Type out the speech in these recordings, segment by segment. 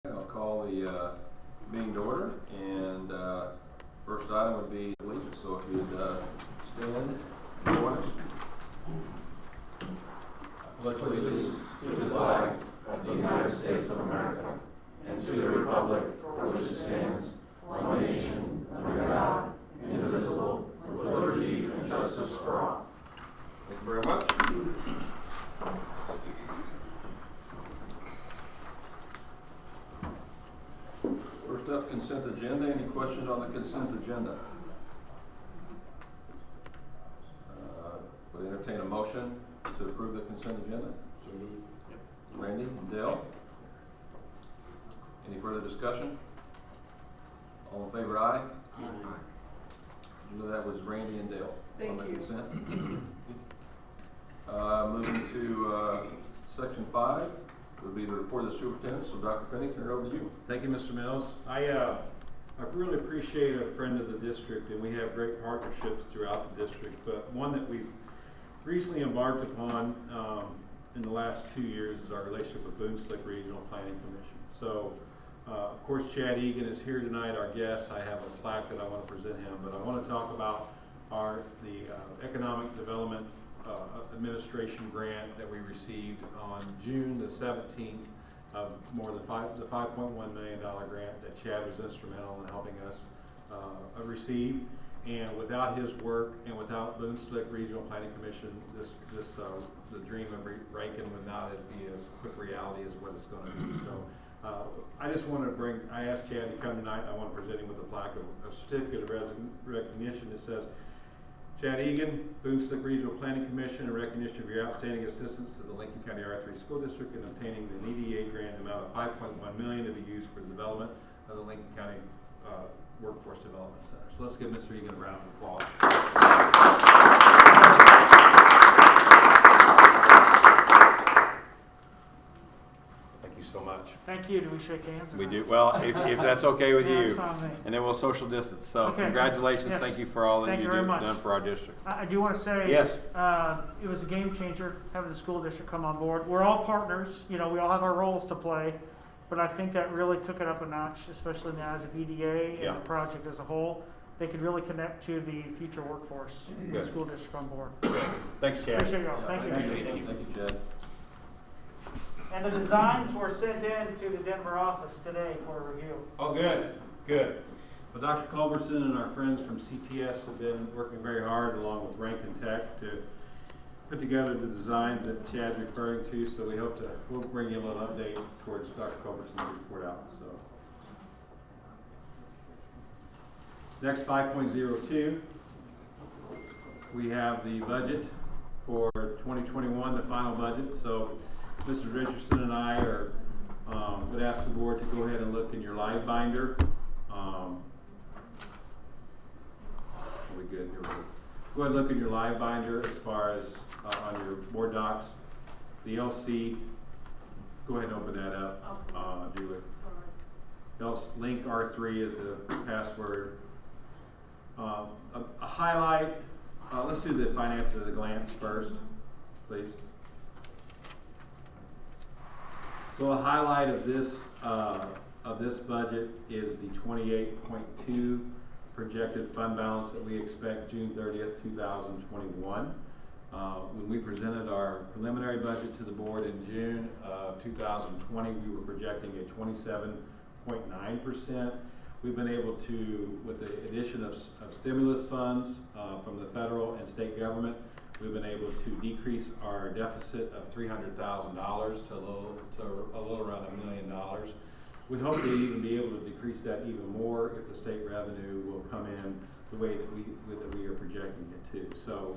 I'll call the meeting to order, and first item would be allegiance. So if you'd stand and join us. I pledge allegiance to the flag of the United States of America and to the republic for which it stands, one nation, under God, indivisible, with liberty and justice for all. Thank you very much. First up, consent agenda. Any questions on the consent agenda? Would entertain a motion to approve the consent agenda? So moved. Yep. Randy and Dale. Any further discussion? All in favor, aye? Aye. You know that was Randy and Dale. Thank on the you. consent. Moving to section 5 would be the report of the superintendent. So Dr. Penny, turn it over to you. Thank you, Mr. Mills. I really appreciate a friend of the district, and we have great partnerships throughout the district, but one that we've recently embarked upon in the last 2 years is our relationship with Boone Slick Regional Planning Commission. So, of course, Chad Egan is here tonight, our guest. I have a plaque that I want to present him, but I want to talk about the Economic Development Administration grant that we received on June the 17th of more than the $5.1 million grant that Chad was instrumental in helping us receive. And without his work and without Boone Slick Regional Planning Commission, the dream of Rankin would not be as quick reality as what it's going to be. So I just want to I asked Chad to come tonight. I want to present him with a plaque of a certificate of recognition that says, Chad Egan, Boone Slick Regional Planning Commission, in recognition of your outstanding assistance to the Lincoln County R3 School District in obtaining the EDA grant amount of $5.1 million to be used for the development of the Lincoln County Workforce Development Center. So let's give Mr. Egan a round of applause. Thank you so much. Thank you. Do we shake hands? We do. Well, if that's okay with Yeah, you. that's fine with me. And then we'll social distance. So Okay. congratulations. Yes. Thank you for all that Thank you you very do much. done for our district. I do want to say, Yes. it was a game changer having the school district come on board. We're all partners. You know, we all have our roles to play, but I think that really took it up a notch, especially in the eyes of EDA and Yeah. the project as a whole. They could really connect to the future workforce with the Good. school district on board. Thanks, Chad. Appreciate y'all. Thank you. Thank you, Chad. And the designs were sent in to the Denver office today for review. Oh, good, good. Well, Dr. Culbertson and our friends from CTS have been working very hard along with Rankin Tech to put together the designs that Chad's referring to, so we'll bring you a little update towards Dr. Culbertson's report out. So, next 5.02, we have the budget for 2021, the final budget. So Mr. Richardson and I would ask the board to go ahead and look in your live binder. Are we good? Here we go. Go ahead and look in your live binder as far as on your board docs. The LC, go ahead and open that up, Julie. Link R3 is the password. A highlight, let's do the finance at a glance first, please. So a highlight of this budget is the 28.2 projected fund balance that we expect June 30th, 2021. When we presented our preliminary budget to the board in June of 2020, we were projecting a 27.9%. We've been able to, with the addition of stimulus funds from the federal and state government, we've been able to decrease our deficit of $300,000 to a little around $1 million. We hope to even be able to decrease that even more if the state revenue will come in the way that we are projecting it to. So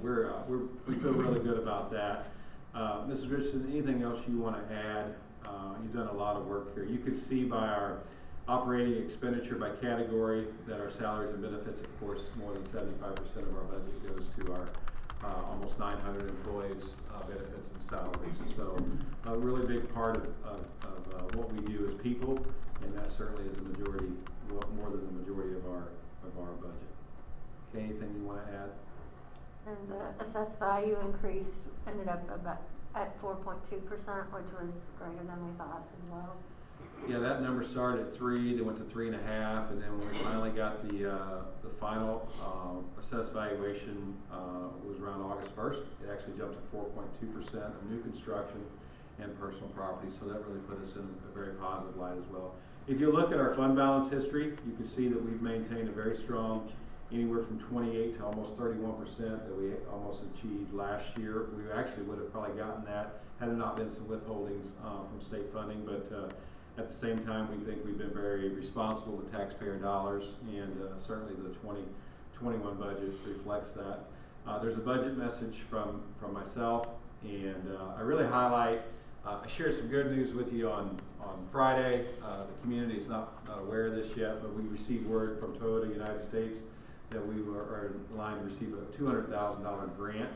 we feel really good about that. Mrs. Richardson, anything else you want to add? You've done a lot of work here. You can see by our operating expenditure by category that our salaries and benefits, of course, more than 75% of our budget goes to our almost 900 employees' benefits and salaries. So a really big part of what we do is people, and that certainly is a majority, more than the majority of our budget. Okay, anything you want to add? And the assessed value increase ended up about at 4.2%, which was greater than we thought as well. Yeah, that number started at 3, then went to 3.5, and then when we finally got the final assessed valuation was around August 1st. It actually jumped to 4.2% of new construction and personal property, so that really put us in a very positive light as well. If you look at our fund balance history, you can see that we've maintained a very strong, anywhere from 28 to almost 31% that we almost achieved last year. We actually would have probably gotten that had there not been some withholdings from state funding, but at the same time, we think we've been very responsible with taxpayer dollars, and certainly the 2021 budget reflects that. There's a budget message from myself, and I really highlight, I shared some good news with you on Friday. The community is not aware of this yet, but we received word from Toyota United States that we are in line to receive a $200,000 grant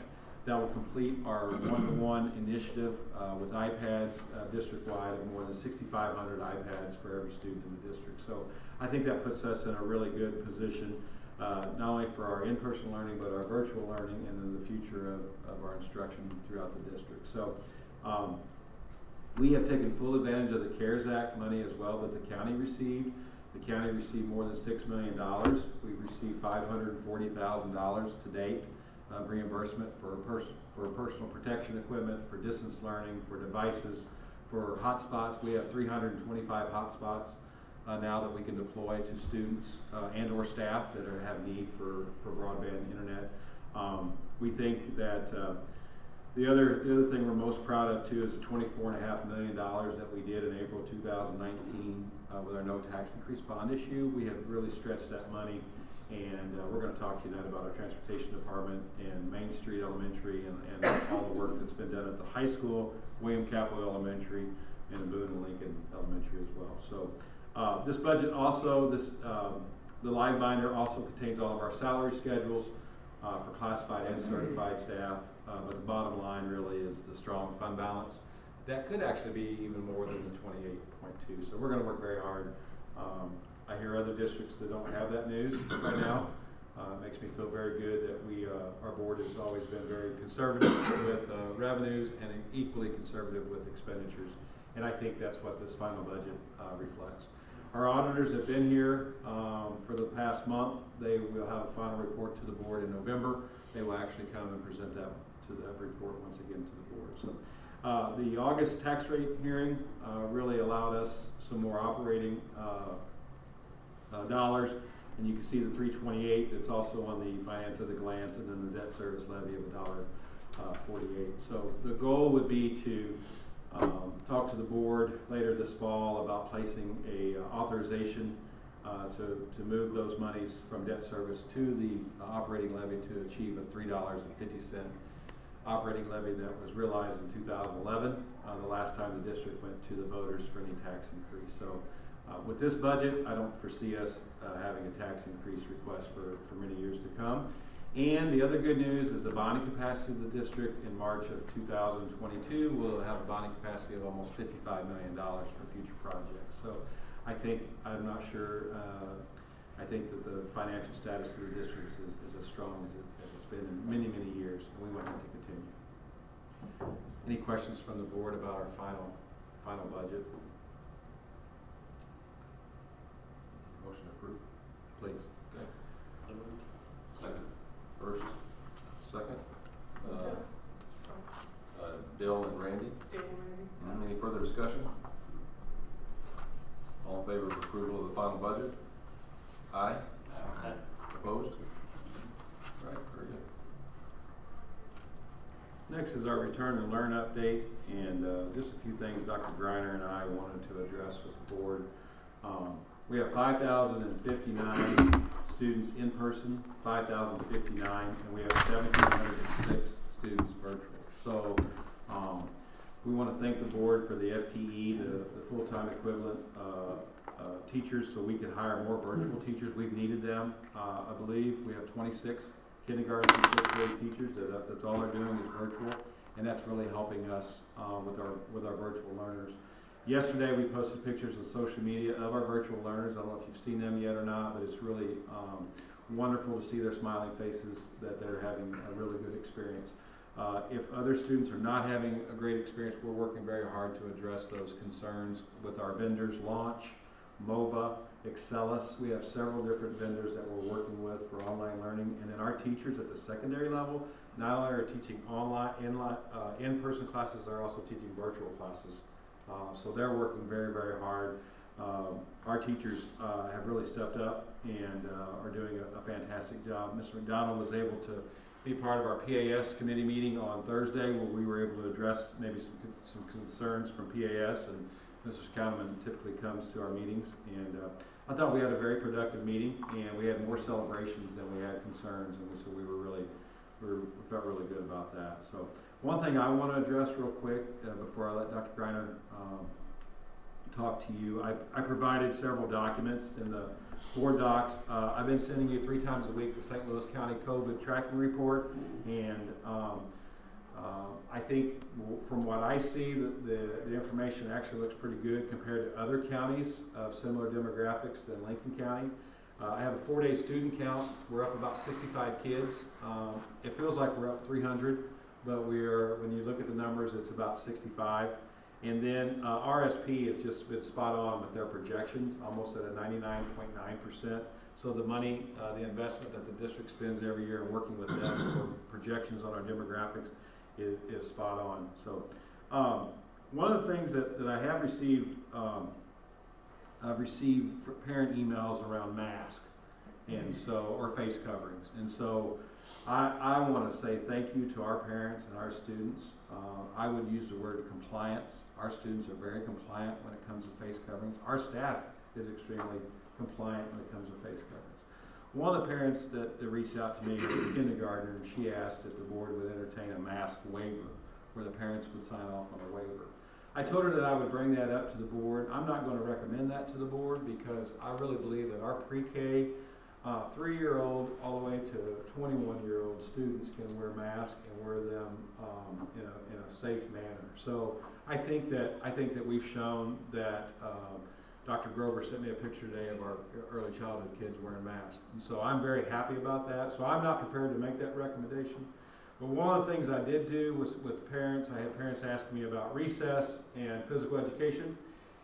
that will complete our one-to-one initiative with iPads district-wide of more than 6,500 iPads for every student in the district. So I think that puts us in a really good position, not only for our in-person learning, but our virtual learning and then the future of our instruction throughout the district. So we have taken full advantage of the CARES Act money as well that the county received. The county received more than $6 million. We've received $540,000 to date of reimbursement for personal protection equipment, for distance learning, for devices, for hotspots. We have 325 hotspots now that we can deploy to students and or staff that have need for broadband internet. We think that the other thing we're most proud of too is the $24.5 million that we did in April 2019 with our no tax increase bond issue. We have really stretched that money, and we're going to talk tonight about our transportation department and Main Street Elementary and all the work that's been done at the high school, William Capel Elementary, and Boone and Lincoln Elementary as well. So this budget also, the live binder also contains all of our salary schedules for classified and certified staff. But the bottom line really is the strong fund balance. That could actually be even more than the 28.2. So we're going to work very hard. I hear other districts that don't have that news right now. It makes me feel very good that our board has always been very conservative with revenues and equally conservative with expenditures. And I think that's what this final budget reflects. Our auditors have been here for the past month. They will have a final report to the board in November. They will actually come and present that report once again to the board. So the August tax rate hearing really allowed us some more operating dollars, and you can see the 328 that's also on the finance at a glance, and then the debt service levy of $1.48. So the goal would be to talk to the board later this fall about placing a authorization to move those monies from debt service to the operating levy to achieve a $3.50 operating levy that was realized in 2011, the last time the district went to the voters for any tax increase. So with this budget, I don't foresee us having a tax increase request for many years to come. And the other good news is the bonding capacity of the district in March of 2022 will have a bonding capacity of almost $55 million for future projects. So I think, I'm not sure, I think that the financial status of the district is as strong as it's been in many, many years, and we want it to continue. Any questions from the board about our final budget? Motion approved. Please. Okay. Second. First. Second. Bill and Randy. Any further discussion? All in favor of approval of the final budget? Aye. Aye. Opposed? All right, very good. Next is our return to learn update, and just a few things Dr. Greiner and I wanted to address with the board. We have 5,059 students in person, 5,059, and we have 1,706 students virtual. So we want to thank the board for the FTE, the full-time equivalent teachers, so we could hire more virtual teachers. We've needed them. I believe we have 26 kindergarten and fifth grade teachers that's all they're doing is virtual, and that's really helping us with our virtual learners. Yesterday we posted pictures on social media of our virtual learners. I don't know if you've seen them yet or not, but it's really wonderful to see their smiling faces, that they're having a really good experience. If other students are not having a great experience, we're working very hard to address those concerns with our vendors, Launch, MOVA, Excelis. We have several different vendors that we're working with for online learning. And then our teachers at the secondary level not only are teaching in-person classes, they're also teaching virtual classes. So they're working very, very hard. Our teachers have really stepped up and are doing a fantastic job. Mr. McDonald was able to be part of our PAS committee meeting on Thursday, where we were able to address maybe some concerns from PAS, and Mr. Scouteman typically comes to our meetings. And I thought we had a very productive meeting, and we had more celebrations than we had concerns, and so we felt really good about that. So one thing I want to address real quick before I let Dr. Greiner talk to you, I provided several documents in the board docs. I've been sending you 3 times a week the St. Louis County COVID tracking report, and I think from what I see, the information actually looks pretty good compared to other counties of similar demographics than Lincoln County. I have a 4-day student count. We're up about 65 kids. It feels like we're up 300, but when you look at the numbers, it's about 65. And then RSP has just been spot on with their projections, almost at a 99.9%. So the money, the investment that the district spends every year in working with them for projections on our demographics is spot on. So one of the things that I have received, I've received parent emails around masks, and so, or face coverings. And so I want to say thank you to our parents and our students. I would use the word compliance. Our students are very compliant when it comes to face coverings. Our staff is extremely compliant when it comes to face coverings. One of the parents that reached out to me was a kindergartner, and she asked if the board would entertain a mask waiver, where the parents would sign off on a waiver. I told her that I would bring that up to the board. I'm not going to recommend that to the board because I really believe that our pre-K 3-year-old all the way to 21-year-old students can wear masks and wear them in a safe manner. So I think that we've shown that. Dr. Grover sent me a picture today of our early childhood kids wearing masks, and so I'm very happy about that. So I'm not prepared to make that recommendation. But one of the things I did do was with parents. I had parents ask me about recess and physical education,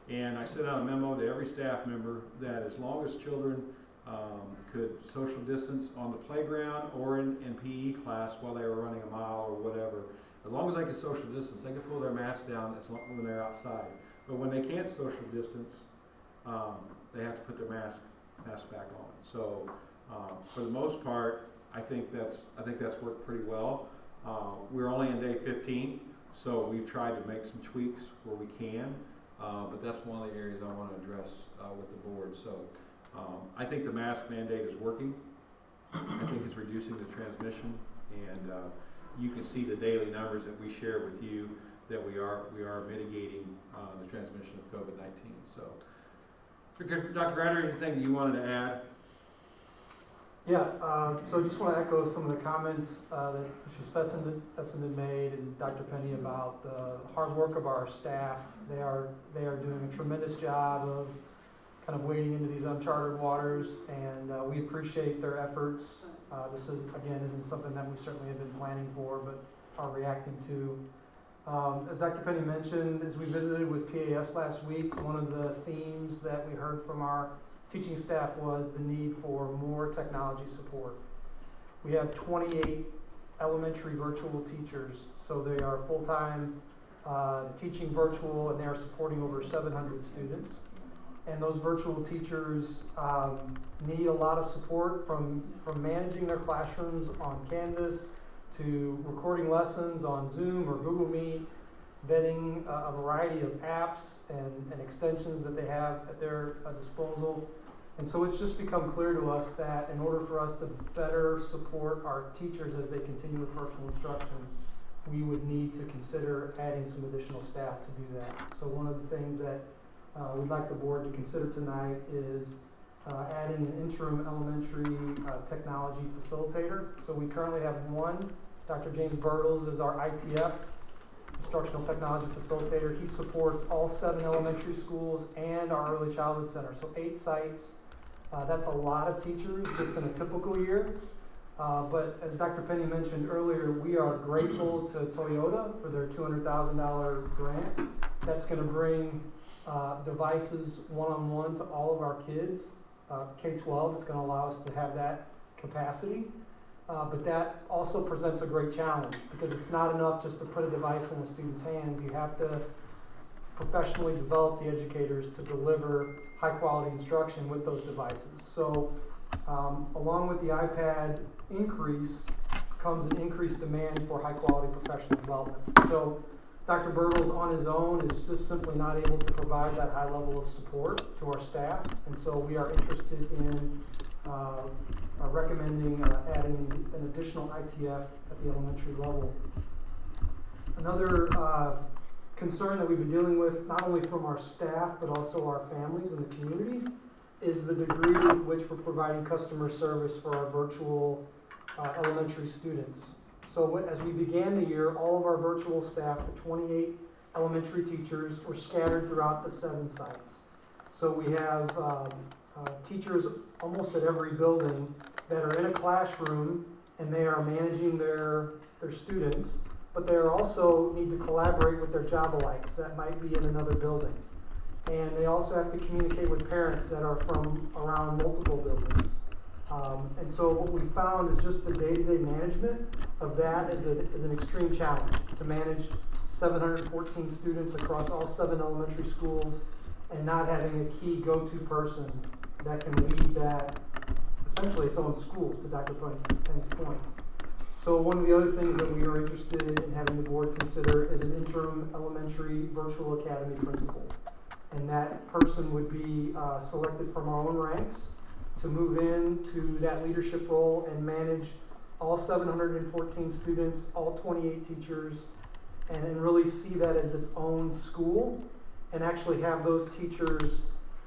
and I sent out a memo to every staff member that as long as children could social distance on the playground or in PE class while they were running a mile or whatever, as long as they could social distance, they could pull their mask down when they're outside. But when they can't social distance, they have to put their mask back on. So for the most part, I think that's worked pretty well. We're only on day 15, so we've tried to make some tweaks where we can, but that's one of the areas I want to address with the board. So I think the mask mandate is working. I think it's reducing the transmission, and you can see the daily numbers that we share with you that we are mitigating the transmission of COVID-19. So. Dr. Greiner, anything you wanted to add? Yeah, so I just want to echo some of the comments that Mrs. Fessenden made and Dr. Penny about the hard work of our staff. They are doing a tremendous job of kind of wading into these uncharted waters, and we appreciate their efforts. This isn't something that we certainly have been planning for, but are reacting to. As Dr. Penny mentioned, as we visited with PAS last week, one of the themes that we heard from our teaching staff was the need for more technology support. We have 28 elementary virtual teachers, so they are full-time teaching virtual, and they are supporting over 700 students. And those virtual teachers need a lot of support from managing their classrooms on Canvas to recording lessons on Zoom or Google Meet, vetting a variety of apps and extensions that they have at their disposal. And so it's just become clear to us that in order for us to better support our teachers as they continue with virtual instruction, we would need to consider adding some additional staff to do that. So one of the things that we'd like the board to consider tonight is adding an interim elementary technology facilitator. So we currently have one. Dr. James Bertles is our ITF, Instructional Technology Facilitator. He supports all 7 elementary schools and our early childhood center, so 8 sites. That's a lot of teachers just in a typical year. But as Dr. Penny mentioned earlier, we are grateful to Toyota for their $200,000 grant. That's going to bring devices one-on-one to all of our kids, K-12. It's going to allow us to have that capacity. But that also presents a great challenge because it's not enough just to put a device in a student's hands. You have to professionally develop the educators to deliver high-quality instruction with those devices. So along with the iPad increase comes an increased demand for high-quality professional development. So Dr. Bertels on his own is just simply not able to provide that high level of support to our staff, and so we are interested in recommending adding an additional ITF at the elementary level. Another concern that we've been dealing with, not only from our staff but also our families and the community, is the degree with which we're providing customer service for our virtual elementary students. So as we began the year, all of our virtual staff, the 28 elementary teachers, were scattered throughout the 7 sites. So we have teachers almost at every building that are in a classroom and they are managing their students, but they also need to collaborate with their job-alikes that might be in another building. And they also have to communicate with parents that are from around multiple buildings. And so what we found is just the day-to-day management of that is an extreme challenge to manage 714 students across all 7 elementary schools and not having a key go-to person that can lead that, essentially its own school, to Dr. Penny's point. So one of the other things that we are interested in having the board consider is an interim elementary virtual academy principal. And that person would be selected from our own ranks to move into that leadership role and manage all 714 students, all 28 teachers, and really see that as its own school and actually have those teachers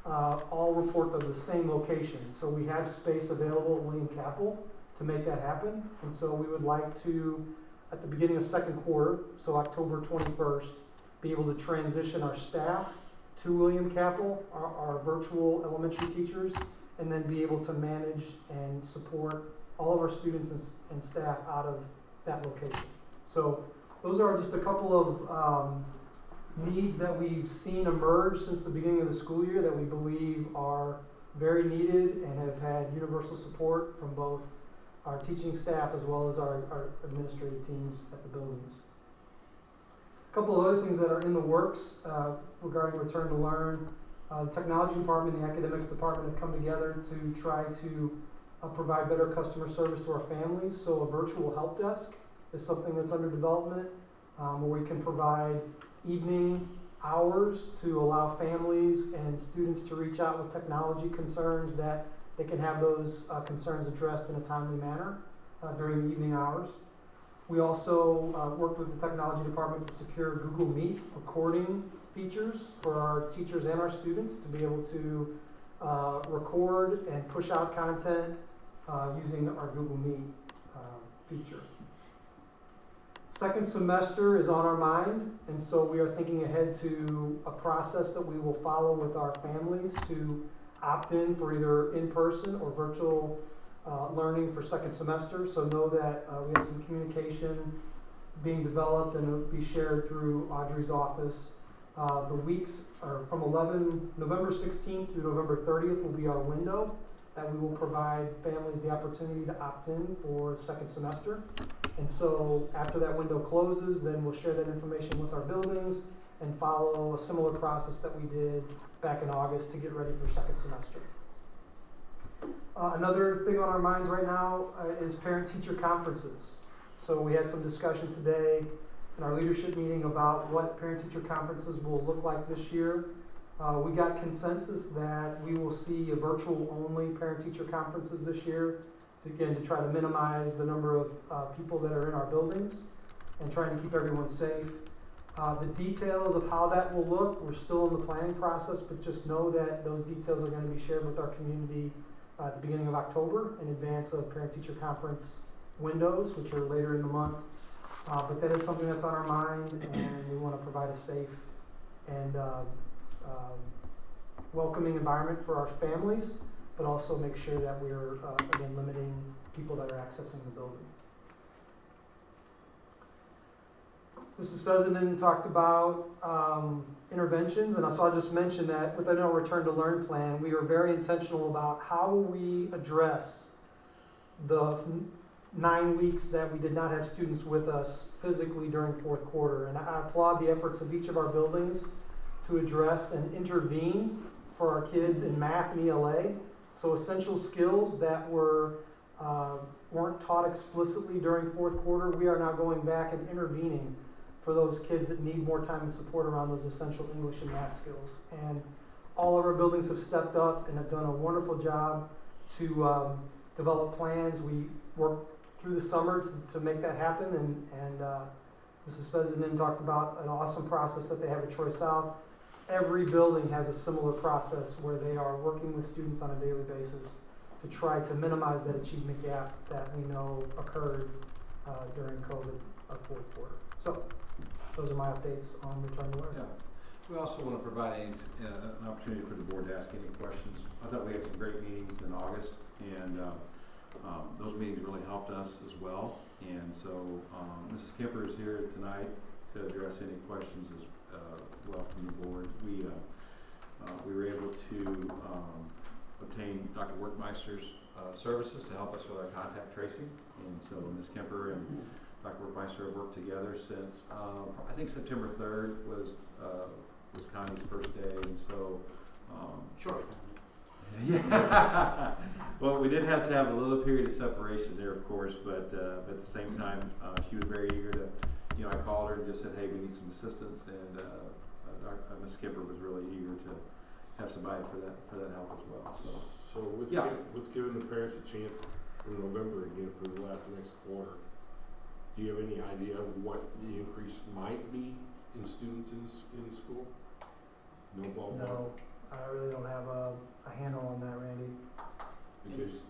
all report to the same location. So we have space available at William Capel to make that happen. And so we would like to, at the beginning of 2nd quarter, so October 21st, be able to transition our staff to William Capel, our virtual elementary teachers, and then be able to manage and support all of our students and staff out of that location. So those are just a couple of needs that we've seen emerge since the beginning of the school year that we believe are very needed and have had universal support from both our teaching staff as well as our administrative teams at the buildings. A couple of other things that are in the works regarding return to learn. The technology department and the academics department have come together to try to provide better customer service to our families. So a virtual help desk is something that's under development where we can provide evening hours to allow families and students to reach out with technology concerns that they can have those concerns addressed in a timely manner during the evening hours. We also worked with the technology department to secure Google Meet recording features for our teachers and our students to be able to record and push out content using our Google Meet feature. 2nd semester is on our mind, and so we are thinking ahead to a process that we will follow with our families to opt in for either in-person or virtual learning for 2nd semester. So know that we have some communication being developed and it will be shared through Audrey's office. The weeks are from November 16th through November 30th will be our window that we will provide families the opportunity to opt in for 2nd semester. And so after that window closes, then we'll share that information with our buildings and follow a similar process that we did back in August to get ready for 2nd semester. Another thing on our minds right now is parent-teacher conferences. So we had some discussion today in our leadership meeting about what parent-teacher conferences will look like this year. We got consensus that we will see a virtual-only parent-teacher conferences this year, to try to minimize the number of people that are in our buildings and trying to keep everyone safe. The details of how that will look, we're still in the planning process, but just know that those details are going to be shared with our community at the beginning of October in advance of parent-teacher conference windows, which are later in the month. But that is something that's on our mind, and we want to provide a safe and welcoming environment for our families but also make sure that we're, again, limiting people that are accessing the building. Mrs. Fessenden talked about interventions, and so I'll just mention that within our Return to Learn plan, we were very intentional about how will we address the 9 weeks that we did not have students with us physically during fourth quarter. And I applaud the efforts of each of our buildings to address and intervene for our kids in math and ELA. So essential skills that weren't taught explicitly during fourth quarter, we are now going back and intervening for those kids that need more time and support around those essential English and math skills. And all of our buildings have stepped up and have done a wonderful job to develop plans. We worked through the summer to make that happen, and Mrs. Fessenden talked about an awesome process that they have at Troy South. Every building has a similar process where they are working with students on a daily basis to try to minimize that achievement gap that we know occurred during COVID, our fourth quarter. So those are my updates on Return to Learn. Yeah. We also want to provide an opportunity for the board to ask any questions. I thought we had some great meetings in August, and those meetings really helped us as well. And so Mrs. Kemper is here tonight to address any questions as well from the board. We were able to obtain Dr. Workmeister's services to help us with our contact tracing. And so Ms. Kemper and Dr. Workmeister have worked together since I think September 3rd was Connie's first day, and so Sure. Yeah. Well, we did have to have a little period of separation there, of course, but at the same time, she was very eager to. I called her and just said, "Hey, we need some assistance," and Ms. Skipper was really eager to have somebody for that help as well. So with giving the parents a chance for November again for the next quarter, do you have any idea what the increase might be in students in school? No ballpark? No, I really don't have a handle on that, Randy. Because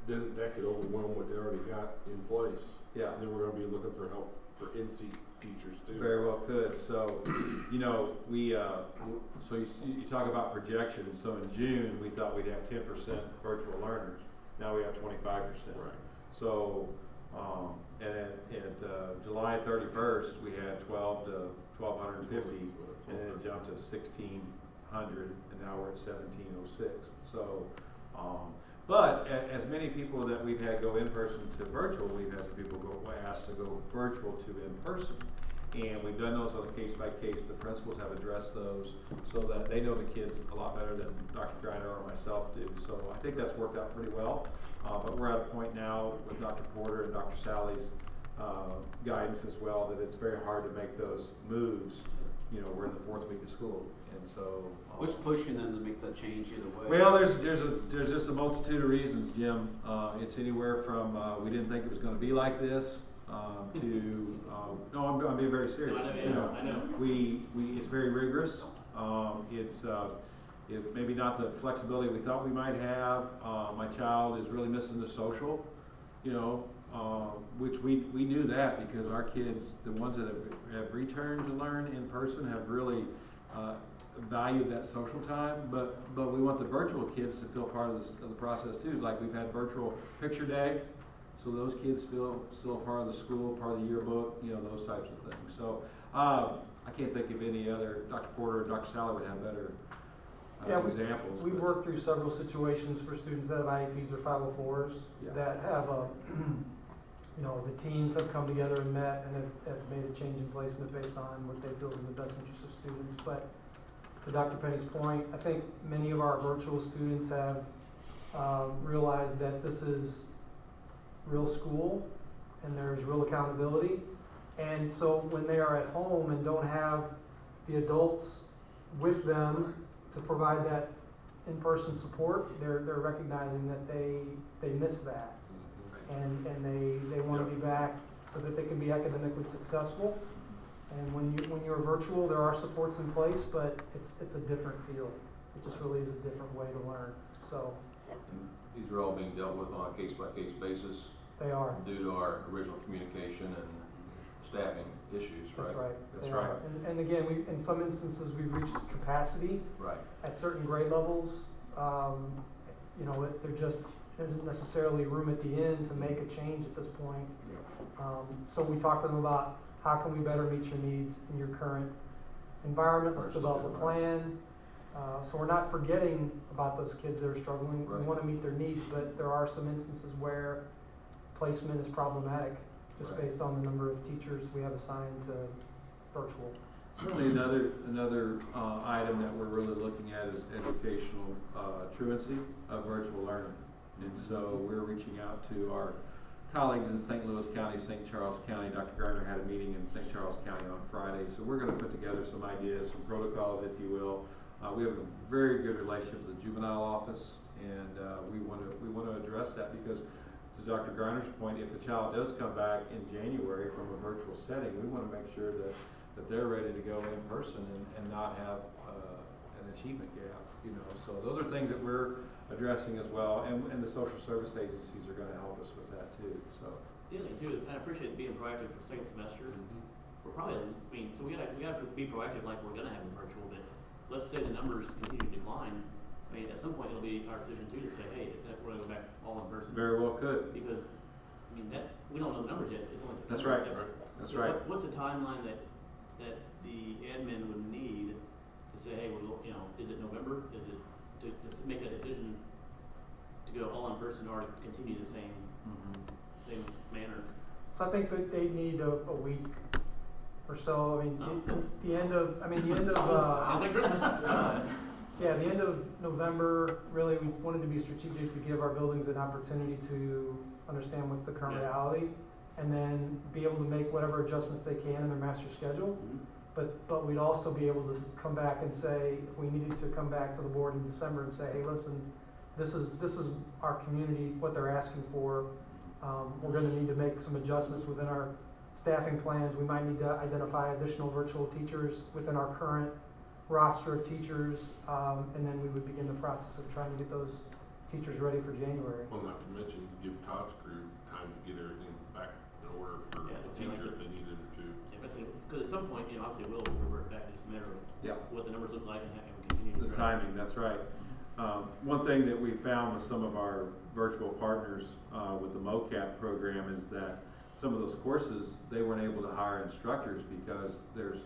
that could overwhelm what they already got in place. Yeah. And then we're gonna be looking for help for NC teachers too. Very well could. So, we so you talk about projections. So in June we thought we'd have 10% virtual learners. Now we have 25%. Right. So, and at July 31st we had 12 to 1,250, and then it jumped to 1,600, and now we're at 1,706. So, but as many people that we've had go in person to virtual, we've had some people asked to go virtual to in person. And we've done those on a case by case. The principals have addressed those so that they know the kids a lot better than Dr. Greiner or myself do. So I think that's worked out pretty well. But we're at a point now with Dr. Porter and Dr. Sally's guidance as well that it's very hard to make those moves. We're in the fourth week of school, and so. What's pushing them to make that change either way? Well, there's just a multitude of reasons, Jim. It's anywhere from we didn't think it was going to be like this to no, I'm being very serious. I know. It's very rigorous. It's maybe not the flexibility we thought we might have. My child is really missing the social, which we knew that because our kids, the ones that have returned to learn in person, have really valued that social time. But we want the virtual kids to feel part of the process too. Like we've had virtual picture day, so those kids feel still part of the school, part of the yearbook, those types of things. So I can't think of any other. Dr. Porter or Dr. Sally would have better examples. We've worked through several situations for students that have IEPs or 504s that have the teams have come together and met and have made a change in placement based on what they feel is in the best interest of students. But to Dr. Penny's point, I think many of our virtual students have realized that this is real school and there's real accountability. And so when they are at home and don't have the adults with them to provide that in-person support, they're recognizing that they miss that. And they want to be back so that they can be academically successful. And when you're virtual, there are supports in place, but it's a different feel. It just really is a different way to learn. So And these are all being dealt with on a case-by-case basis they are. due to our original communication and staffing issues, right? That's right. That's They right. are. And again, in some instances, we've reached capacity Right. at certain grade levels. there just isn't necessarily room at the end to make a change at this point. So we talked to them about how can we better meet your needs in your current environment, let's develop a plan. So we're not forgetting about those kids that are struggling, we Right. wanna meet their needs, but there are some instances where placement is problematic, just Right. based on the number of teachers we have assigned to virtual. Certainly another item that we're really looking at is educational truancy of virtual learning. And so we're reaching out to our colleagues in St. Louis County, St. Charles County. Dr. Garner had a meeting in St. Charles County on Friday. So we're going to put together some ideas, some protocols, if you will. We have a very good relationship with the juvenile office, and we want to address that because, to Dr. Garner's point, if a child does come back in January from a virtual setting, we want to make sure that they're ready to go in person and not have an achievement gap. So those are things that we're addressing as well, and the social service agencies are going to help us with that too. So The other thing too is, I appreciate being proactive for second semester. We're probably, so we gotta be proactive like we're gonna have in virtual, but let's say the numbers continue to decline. At some point it'll be our decision too to say, hey, we're gonna go back all in person. very well could. Because, that, we don't know the numbers yet, it's only September. That's right. Yeah. That's So right. What's the timeline that the admin would need to say, hey, is it November? Is it to make that decision to go all in person or to continue the same manner? So I think that they need a week or so. The end of Sounds like Christmas. yeah, the end of November, really, we wanted to be strategic to give our buildings an opportunity to understand what's the current Yeah. reality, and then be able to make whatever adjustments they can in their master schedule. But we'd also be able to come back and say, if we needed to come back to the board in December and say, hey, listen, this is our community, what they're asking for. We're gonna need to make some adjustments within our staffing plans. We might need to identify additional virtual teachers within our current roster of teachers, and then we would begin the process of trying to get those teachers ready for January. Well, not to mention, give Todd's crew time to get everything back in order for Yeah, the teacher if they needed him to. Because at some point, obviously we'll revert back to just a matter of Yeah. what the numbers look like and continue to The grow. timing, that's right. One thing that we found with some of our virtual partners with the MOCAP program is that some of those courses, they weren't able to hire instructors because there's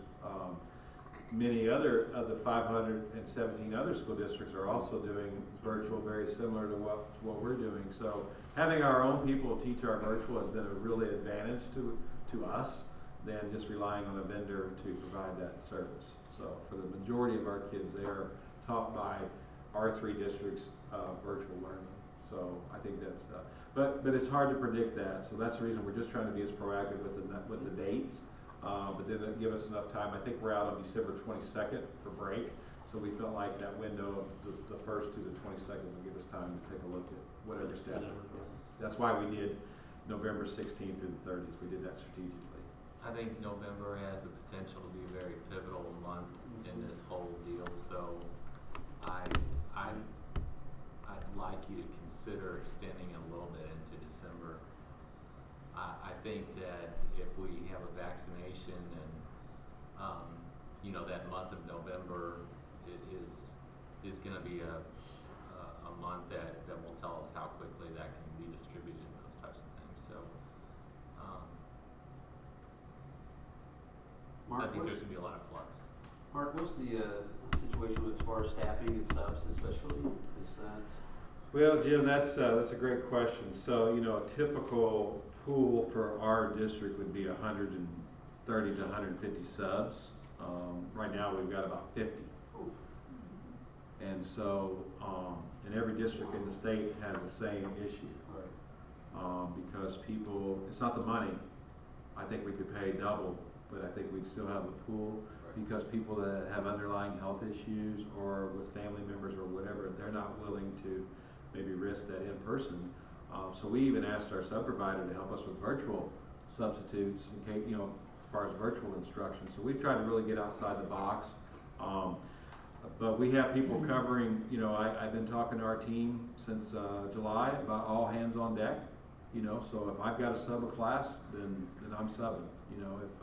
many other of the 517 other school districts are also doing virtual, very similar to what we're doing. So having our own people teach our virtual has been a really advantage to us than just relying on a vendor to provide that service. So for the majority of our kids, they are taught by our 3 districts virtual learning. So I think that's, but it's hard to predict that. So that's the reason we're just trying to be as proactive with the dates. But then it'll give us enough time. I think we're out on December 22nd for break. So we felt like that window of the 1st to the 22nd would give us time to take a look at whatever staff. That's why we did November 16th through the 30th. We did that strategically. I think November has the potential to be a very pivotal month in this whole deal, so I'd like you to consider extending it a little bit into December. I think that if we have a vaccination and, that month of November is gonna be a month that will tell us how quickly that can be distributed and those types of things, so, Mark, I think there's gonna be a lot of flux. Mark, what's the situation with as far as staffing and subs especially? Is that? Well, Jim, that's a great question. So, a typical pool for our district would be 130 to 150 subs. Right now, we've got about 50. And so, and every district in the state has the same issue. Because it's not the money. I think we could pay double, but I think we'd still have a pool because people that have underlying health issues or with family members or whatever, they're not willing to maybe risk that in person. So we even asked our sub provider to help us with virtual substitutes in case, as far as virtual instruction. So we've tried to really get outside the box. But we have people covering, I've been talking to our team since July about all hands on deck. So if I've got to sub a class, then I'm subbing. If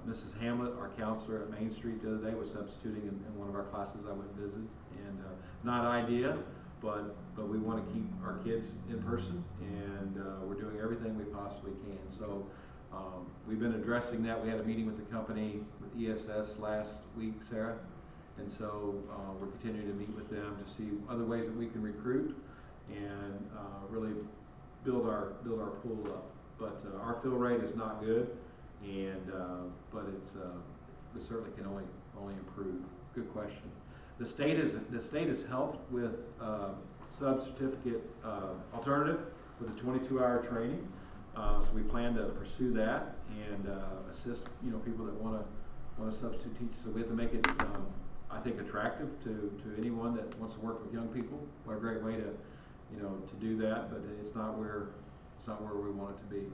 Mrs. Hamlet, our counselor at Main Street the other day, was substituting in one of our classes I went and visited, and not idea, but we want to keep our kids in person, and we're doing everything we possibly can. So we've been addressing that. We had a meeting with the company, with ESS last week, Sarah, and so we're continuing to meet with them to see other ways that we can recruit and really build our pool up. But our fill rate is not good, and but we certainly can only improve. Good question. The state has helped with sub-certificate alternative with the 22-hour training. So we plan to pursue that and assist people that want to substitute teach. So we have to make it I think attractive to anyone that wants to work with young people. What a great way to to do that, but it's not where we want it to be.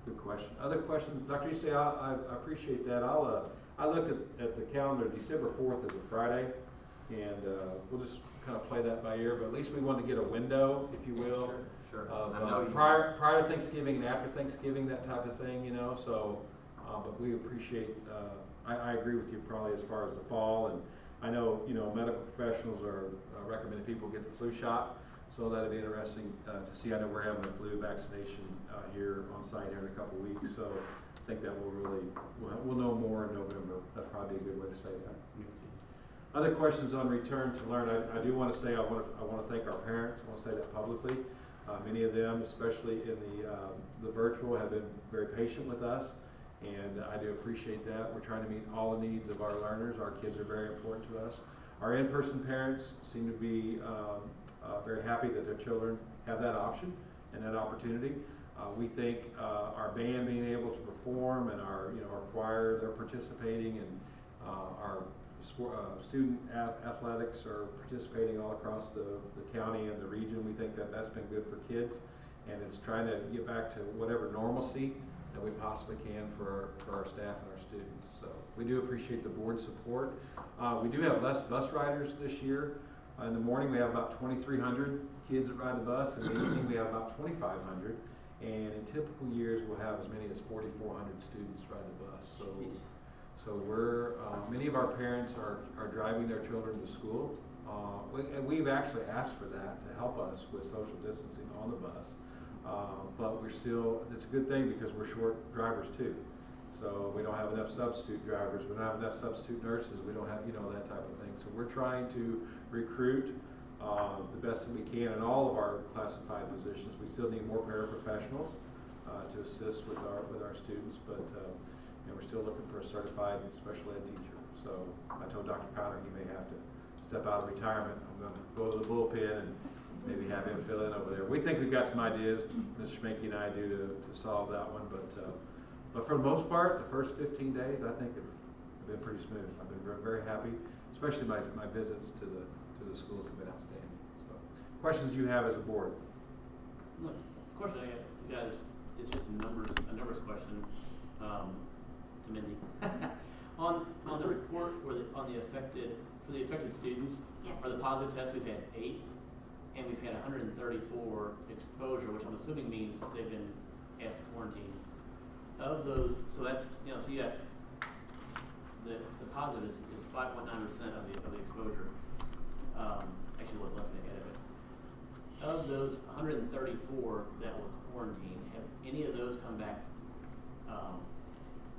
Good question. Other questions, Dr. Eastley? I appreciate that. I looked at the calendar. December 4th is a Friday, and we'll just kind of play that by ear. But at least we want to get a window, if you will, Sure. of prior to Thanksgiving and after Thanksgiving, that type of thing. So, but we appreciate. I agree with you probably as far as the fall, and I know medical professionals are recommending people get the flu shot. So that'd be interesting to see. I know we're having a flu vaccination here on site here in a couple weeks. So I think that we'll know more in November. That'd probably be a good way to say that. Other questions on return to learn? I do want to say I want to thank our parents. I want to say that publicly. Many of them, especially in the virtual, have been very patient with us, and I do appreciate that. We're trying to meet all the needs of our learners. Our kids are very important to us. Our in-person parents seem to be very happy that their children have that option and that opportunity. We think our band being able to perform and our choir, they're participating, and our student athletics are participating all across the county and the region. We think that that's been good for kids, and it's trying to get back to whatever normalcy that we possibly can for our staff and our students. So we do appreciate the board support. We do have less bus riders this year. In the morning we have about 2,300 kids that ride the bus, and in the evening we have about 2,500. And in typical years we'll have as many as 4,400 students ride the bus. So we're many of our parents are driving their children to school. We've actually asked for that to help us with social distancing on the bus. But it's a good thing because we're short drivers too. So we don't have enough substitute drivers, we don't have enough substitute nurses, we don't have, that type of thing. So we're trying to recruit the best that we can in all of our classified positions. We still need more paraprofessionals to assist with our students, but we're still looking for a certified special ed teacher. So I told Dr. Powder he may have to step out of retirement. I'm going to go to the bullpen and maybe have him fill in over there. We think we've got some ideas, Mr. Schminke and I do, to solve that one, but for the most part, the first 15 days, I think have been pretty smooth. I've been very happy, especially my visits to the schools have been outstanding. So, questions you have as a board? No, the question I have, you guys, is just a numbers question to Mindy. on the report for the affected students, are the positive tests we've had 8, and we've had 134 exposure, which I'm assuming means that they've been asked to quarantine. Of those, so that's so you got the positive is 5.9% of the exposure. Actually, what less me ahead of it. Of those 134 that were quarantined, have any of those come back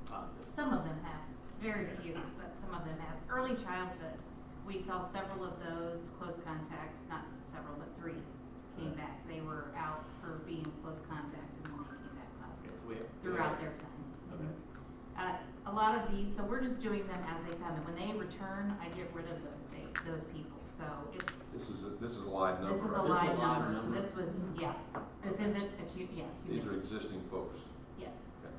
positive? Some of them have, very few, but some of them have. Early childhood, we saw several of those close contacts, not several, but 3 came back. They were out for being close contact, and then they came back positive throughout their time. Okay. A lot of these, so we're just doing them as they come, and when they return, I get rid of those people. So it's This is a live number. this is a right? live number. So this was this isn't acute. These are existing folks. Yes. Okay.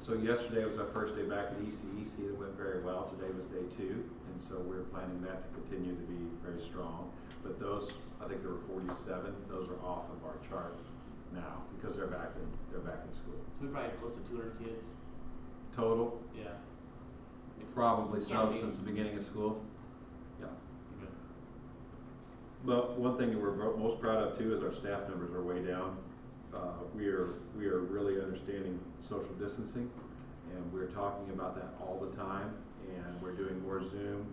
So yesterday was our first day back at ECEC. It went very well. Today was day 2, and so we're planning that to continue to be very strong. But those, I think there were 47. Those are off of our chart now because they're back in school. So we probably had close to 200 kids. Total, Yeah. probably so Yeah. since the beginning of school. Yeah. Okay. But one thing that we're most proud of too is our staff numbers are way down. We are really understanding social distancing, and we're talking about that all the time. And we're doing more Zoom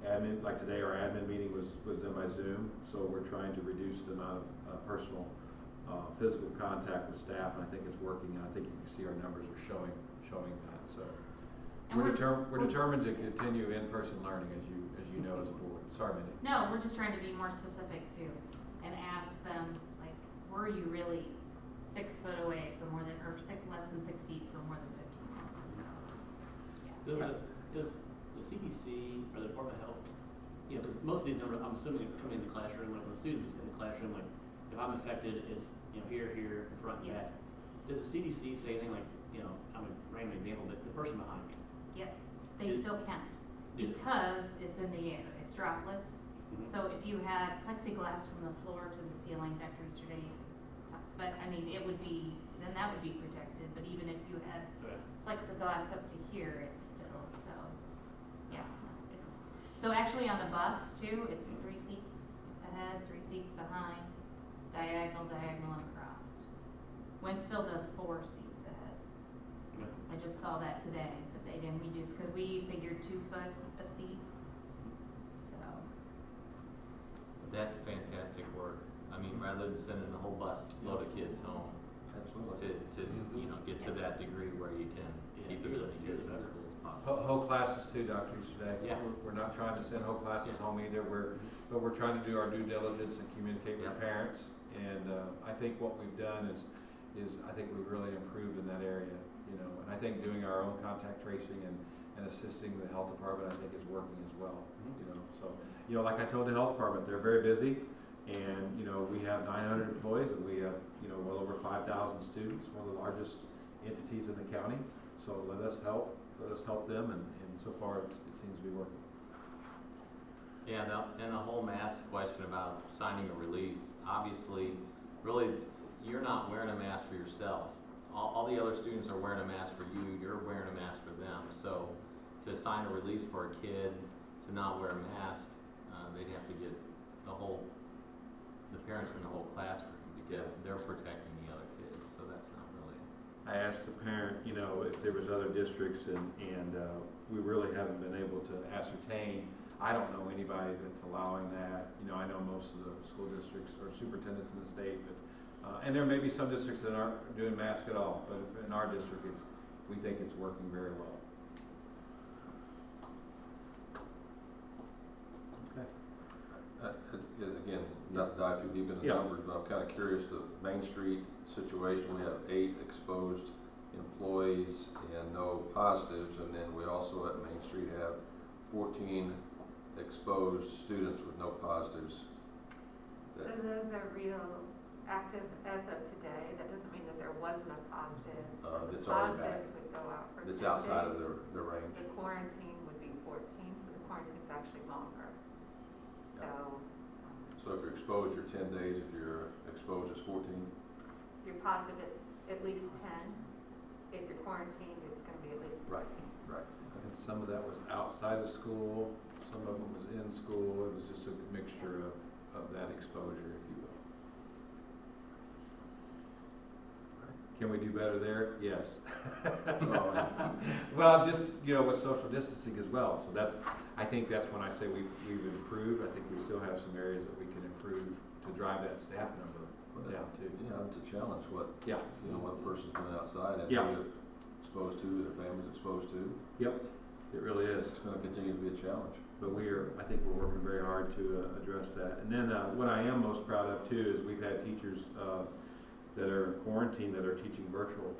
admin, like today, our admin meeting was done by Zoom, so we're trying to reduce the amount of personal, physical contact with staff, and I think it's working, and I think you can see our numbers are showing that, so. And We're determined to continue in-person learning, as you know, as a board. Sorry, Mindy. No, we're just trying to be more specific too, and ask them, like, were you really 6 foot away for more than, or less than 6 feet for more than 15 minutes, so, yeah. Does the CDC or the Department of Health, you know, because most of these numbers, I'm assuming are coming in the classroom, like when the student is in the classroom, like, if I'm affected, it's, you know, here, in front, and Yes. back. Does the CDC say anything like, you know, I'm a random example, but the person behind me? Yes, they Did- still count, did- because it's in the air, it's droplets. Mhm. So if you had plexiglass from the floor to the ceiling, Dr. Easterday, but I mean, it would be, then that would be protected, but even if you had Okay. plexiglass up to here, it's still, so, yeah. So actually on the bus too, it's 3 seats ahead, 3 seats behind, diagonal, and across. Wentzville does 4 seats ahead. Okay. I just saw that today, that they didn't reduce, cause we figured 2 foot a seat, so. That's fantastic work. I mean, rather than sending the whole bus load of kids home, to you know, get to that degree where you can keep as many kids in school as possible. Whole classes too, Dr. Easterday. Yeah. We're not trying to send whole classes Yeah. home either. But we're trying to do our due diligence and communicate with Yeah. parents. And I think what we've done is I think we've really improved in that area, you know. And I think doing our own contact tracing and assisting the health department, I think is working as well, you know. So, you know, like I told the health department, they're very busy. And, you know, we have 900 employees and we have, you know, well over 5,000 students, one of the largest entities in the county. So let us help them, and so far it seems to be working. Yeah, and the whole mask question about signing a release, obviously, really, you're not wearing a mask for yourself. All the other students are wearing a mask for you, you're wearing a mask for them. So to sign a release for a kid to not wear a mask, they'd have to get the parents from the whole classroom, because they're protecting the other kids, so that's not really. I asked the parent, you know, if there was other districts, and we really haven't been able to ascertain. I don't know anybody that's allowing that. You know, I know most of the school districts or superintendents in the state, but and there may be some districts that aren't doing masks at all, but in our district, we think it's working very well. Okay. Again, not to dive too deep into the Yeah. numbers, but I'm kind of curious, the Main Street situation, we have 8 exposed employees and no positives, and then we also at Main Street have 14 exposed students with no positives. So those are real active as of today. That doesn't mean that there wasn't a positive. That's already back. Positives would go out for 10 That's outside of days. the range. The quarantine would be 14, so the quarantine's actually longer. So So if you're exposed, you're 10 days. If you're exposed, it's 14. if you're positive, it's at least 10. If you're quarantined, it's going to be at least 14. Right. And some of that was outside of school, some of it was in school. It was just a mixture of that exposure, if you will. Can we do better there? Yes. Well, just, you know, with social distancing as well. So I think that's when I say we've improved. I think we still have some areas that we can improve to drive that staff number down too. Yeah, it's a challenge what Yeah. what a person's doing outside and Yeah. who they're exposed to, their family's exposed to. Yep, it really is. It's going to continue to be a challenge. But I think we're working very hard to address that. And then what I am most proud of too is we've had teachers that are in quarantine that are teaching virtual.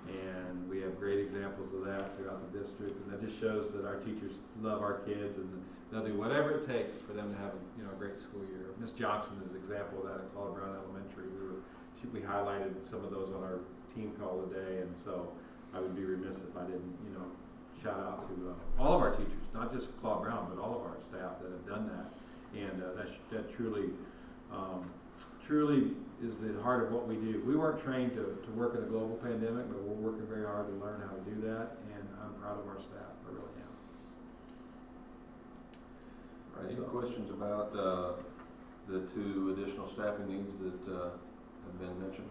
And we have great examples of that throughout the district. And that just shows that our teachers love our kids and they'll do whatever it takes for them to have a great school year. Miss Johnson is an example of that at Claude Brown Elementary. We highlighted some of those on our team call today, and so I would be remiss if I didn't, shout out to all of our teachers, not just Claude Brown, but all of our staff that have done that. And that truly is the heart of what we do. We weren't trained to work in a global pandemic, but we're working very hard to learn how to do that, and I'm proud of our staff. I really am. All right, any questions about the 2 additional staffing needs that have been mentioned?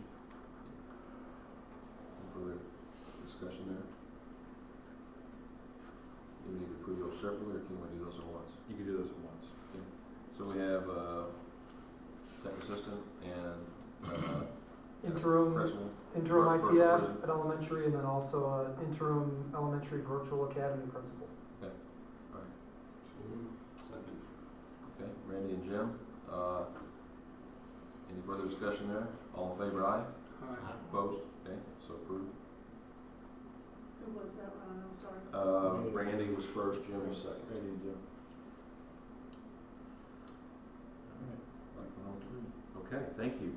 Any further discussion there? You need to approve those separately, or can we do those at once? You can do those at once. So we have, tech assistant and, Interim principal. Interim Virtual ITF vision. at elementary, and then also interim elementary virtual academy principal. Second. Okay, Randy and Jim, any further discussion there? All in favor, aye? Opposed? Okay, so approved. Who was that one? I'm sorry. Randy was first, Jim was second. Randy and Jim. All right, like 103. Okay, thank you.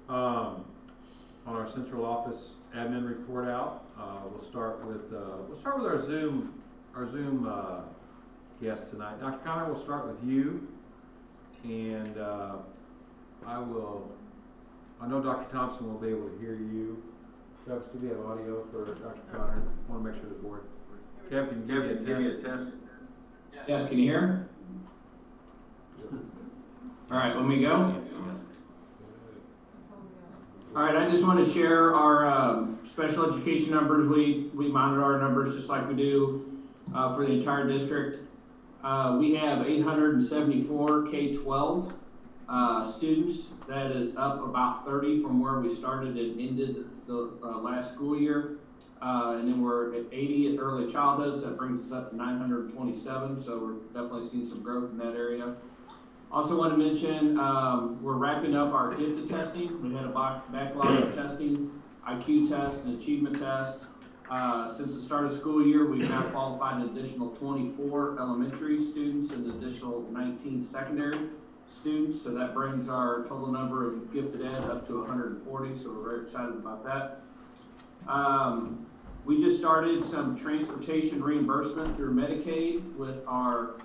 On our central office admin report out, we'll start with our Zoom guest tonight. Dr. Connor, we'll start with you, and I know Dr. Thompson will be able to hear you. Doug, do we have audio for Dr. Connor? I want to make sure the board. Kev, can you give me a test? Yes, can you hear? All right, let me go. All right, I just want to share our special education numbers. We monitor our numbers just like we do for the entire district. We have 874 K-12 students. That is up about 30 from where we started and ended the last school year. And then we're at 80 at early childhood, so that brings us up to 927. So we're definitely seeing some growth in that area. Also want to mention, we're wrapping up our gifted testing. We had a backlog of testing, IQ test and achievement test. Since the start of school year, we've now qualified an additional 24 elementary students and an additional 19 secondary students. So that brings our total number of gifted ed up to 140. So we're very excited about that. We just started some transportation reimbursement through Medicaid with our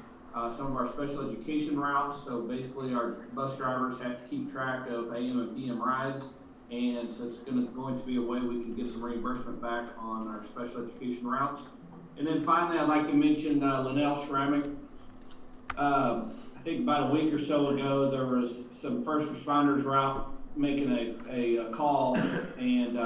some of our special education routes. So basically our bus drivers have to keep track of AM and PM rides, and so it's going to be a way we can get some reimbursement back on our special education routes. And then finally, I'd like to mention Linnell Ceramic. I think about a week or so ago, there was some first responders were out making a call and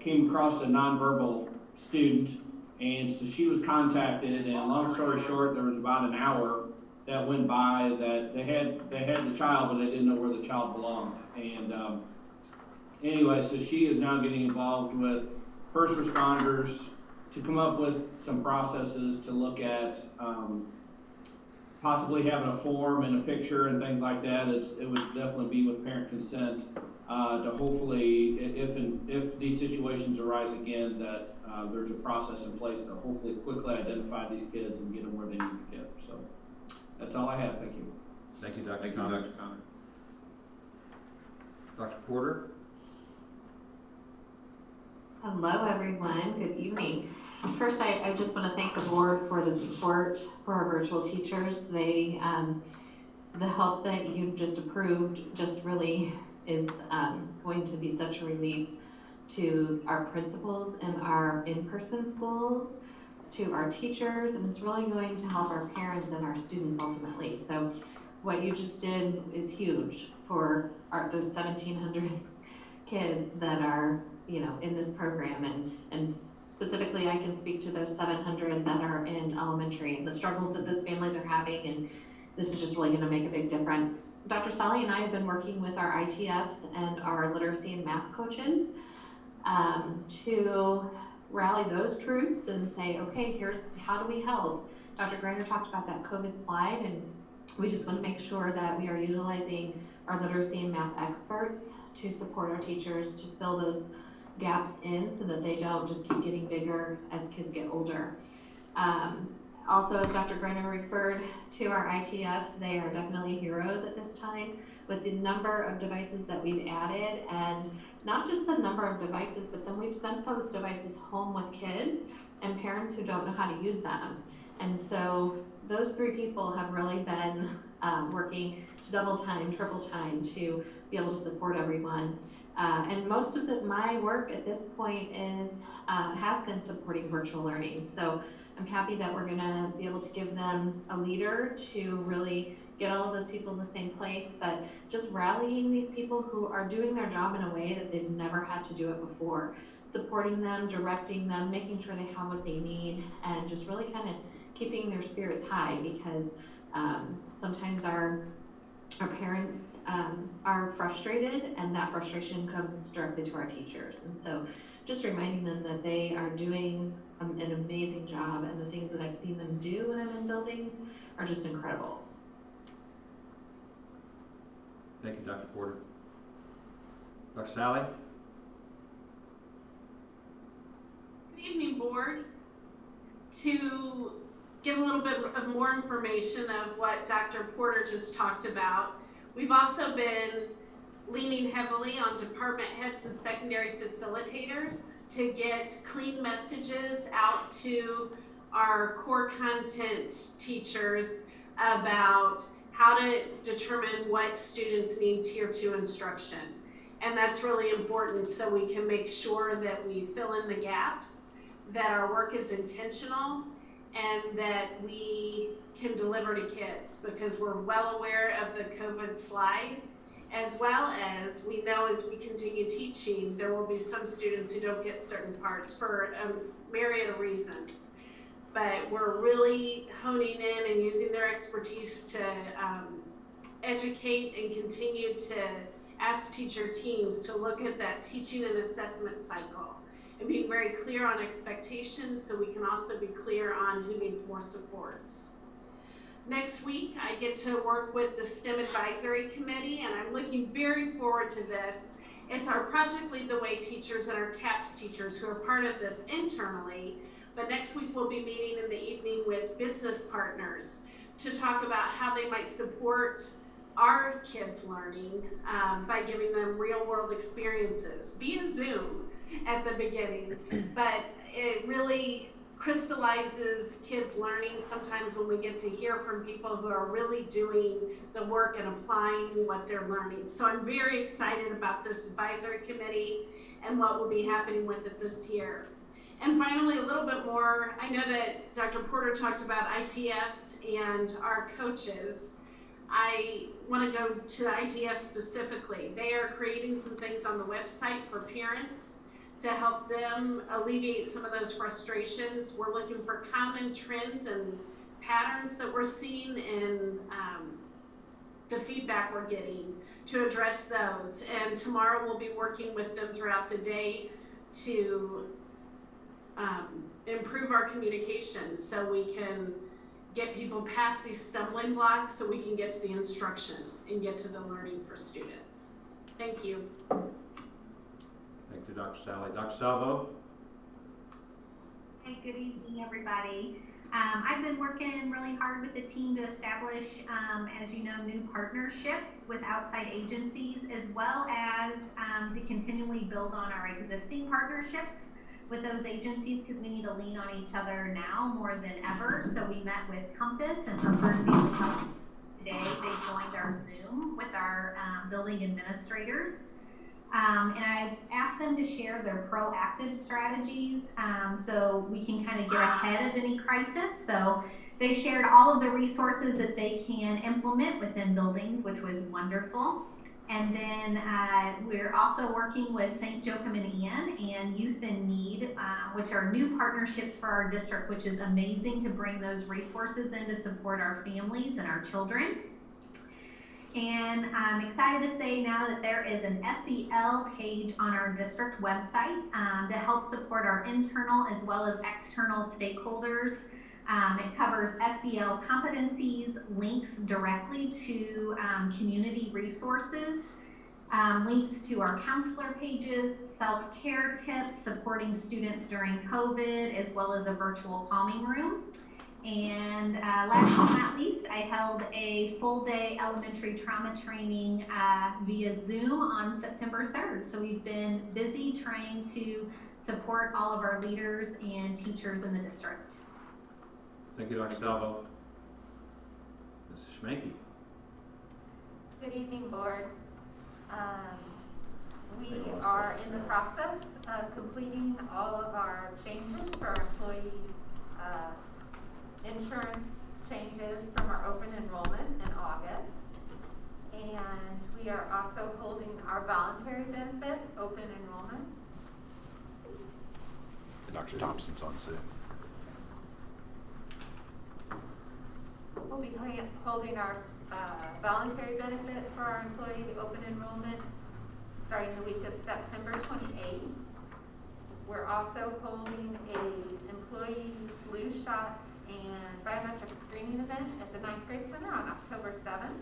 came across a nonverbal student. And so she was contacted, and long story short, there was about an hour that went by that they had the child, but they didn't know where the child belonged. And anyway, so she is now getting involved with first responders to come up with some processes to look at possibly having a form and a picture and things like that. It would definitely be with parent consent to hopefully, if these situations arise again, that there's a process in place to hopefully quickly identify these kids and get them where they need to get. So that's all I have. Thank you. Thank you, Dr. Connor. Dr. Porter? Hello, everyone. Good evening. First, I just want to thank the board for the support for our virtual teachers. The help that you just approved just really is going to be such a relief to our principals in our in-person schools, to our teachers, and it's really going to help our parents and our students ultimately. So what you just did is huge for those 1,700 kids that are, in this program, and specifically I can speak to those 700 that are in elementary and the struggles that those families are having, and this is just really going to make a big difference. Dr. Sally and I have been working with our ITFs and our literacy and math coaches to rally those troops and say, okay, here's how do we help. Dr. Greiner talked about that COVID slide, and we just want to make sure that we are utilizing our literacy and math experts to support our teachers to fill those gaps in so that they don't just keep getting bigger as kids get older. Also, as Dr. Greiner referred to our ITFs, they are definitely heroes at this time with the number of devices that we've added, and not just the number of devices, but then we've sent those devices home with kids and parents who don't know how to use them. And so those three people have really been working double time, triple time to be able to support everyone. And most of my work at this point has been supporting virtual learning. So I'm happy that we're gonna be able to give them a leader to really get all of those people in the same place, but just rallying these people who are doing their job in a way that they've never had to do it before. supporting them, directing them, making sure they have what they need, and just really kind of keeping their spirits high, because sometimes our parents are frustrated, and that frustration comes directly to our teachers. And so just reminding them that they are doing an amazing job, and the things that I've seen them do when I'm in buildings are just incredible. Thank you, Dr. Porter. Dr. Sally? Good evening, board. To give a little bit of more information of what Dr. Porter just talked about, we've also been leaning heavily on department heads and secondary facilitators to get clean messages out to our core content teachers about how to determine what students need tier 2 instruction. And that's really important so we can make sure that we fill in the gaps, that our work is intentional, and that we can deliver to kids, because we're well aware of the COVID slide, as well as we know as we continue teaching, there will be some students who don't get certain parts for a myriad of reasons. But we're really honing in and using their expertise to educate and continue to ask teacher teams to look at that teaching and assessment cycle and being very clear on expectations, so we can also be clear on who needs more supports. Next week, I get to work with the STEM Advisory Committee, and I'm looking very forward to this. It's our Project Lead the Way teachers and our CAPS teachers who are part of this internally, but next week we'll be meeting in the evening with business partners to talk about how they might support our kids' learning by giving them real-world experiences via Zoom at the beginning, but it really crystallizes kids' learning sometimes when we get to hear from people who are really doing the work and applying what they're learning. So I'm very excited about this advisory committee and what will be happening with it this year. And finally, a little bit more, I know that Dr. Porter talked about ITFs and our coaches. I want to go to the ITF specifically. They are creating some things on the website for parents to help them alleviate some of those frustrations. We're looking for common trends and patterns that we're seeing in the feedback we're getting to address those. And tomorrow we'll be working with them throughout the day to improve our communication so we can get people past these stumbling blocks so we can get to the instruction and get to the learning for students. Thank you. Thank you, Dr. Sally. Dr. Salvo? Hey, good evening, everybody. I've been working really hard with the team to establish, as you know, new partnerships with outside agencies, as well as to continually build on our existing partnerships with those agencies, because we need to lean on each other now more than ever. So we met with Compass and Preferred Family Health today. They joined our Zoom with our building administrators. And I asked them to share their proactive strategies so we can kind of get ahead of any crisis. So they shared all of the resources that they can implement within buildings, which was wonderful. And then we're also working with St. Joachim and Ann and Youth in Need, which are new partnerships for our district, which is amazing to bring those resources in to support our families and our children. And I'm excited to say now that there is an SEL page on our district website to help support our internal as well as external stakeholders. It covers SEL competencies, links directly to community resources, links to our counselor pages, self-care tips, supporting students during COVID, as well as a virtual calming room. And last but not least, I held a full-day elementary trauma training via Zoom on September 3rd. So we've been busy trying to support all of our leaders and teachers in the district. Thank you, Dr. Salvo. Mrs. Schmanke. Good evening, board. We are in the process of completing all of our changes for our employee insurance changes from our open enrollment in August. And we are also holding our voluntary benefit open enrollment. Dr. Thompson's on Zoom. We'll be holding our voluntary benefit for our employee open enrollment starting the week of September 28th. We're also holding a employee flu shot and biometric screening event at the 9th grade center on October 7th.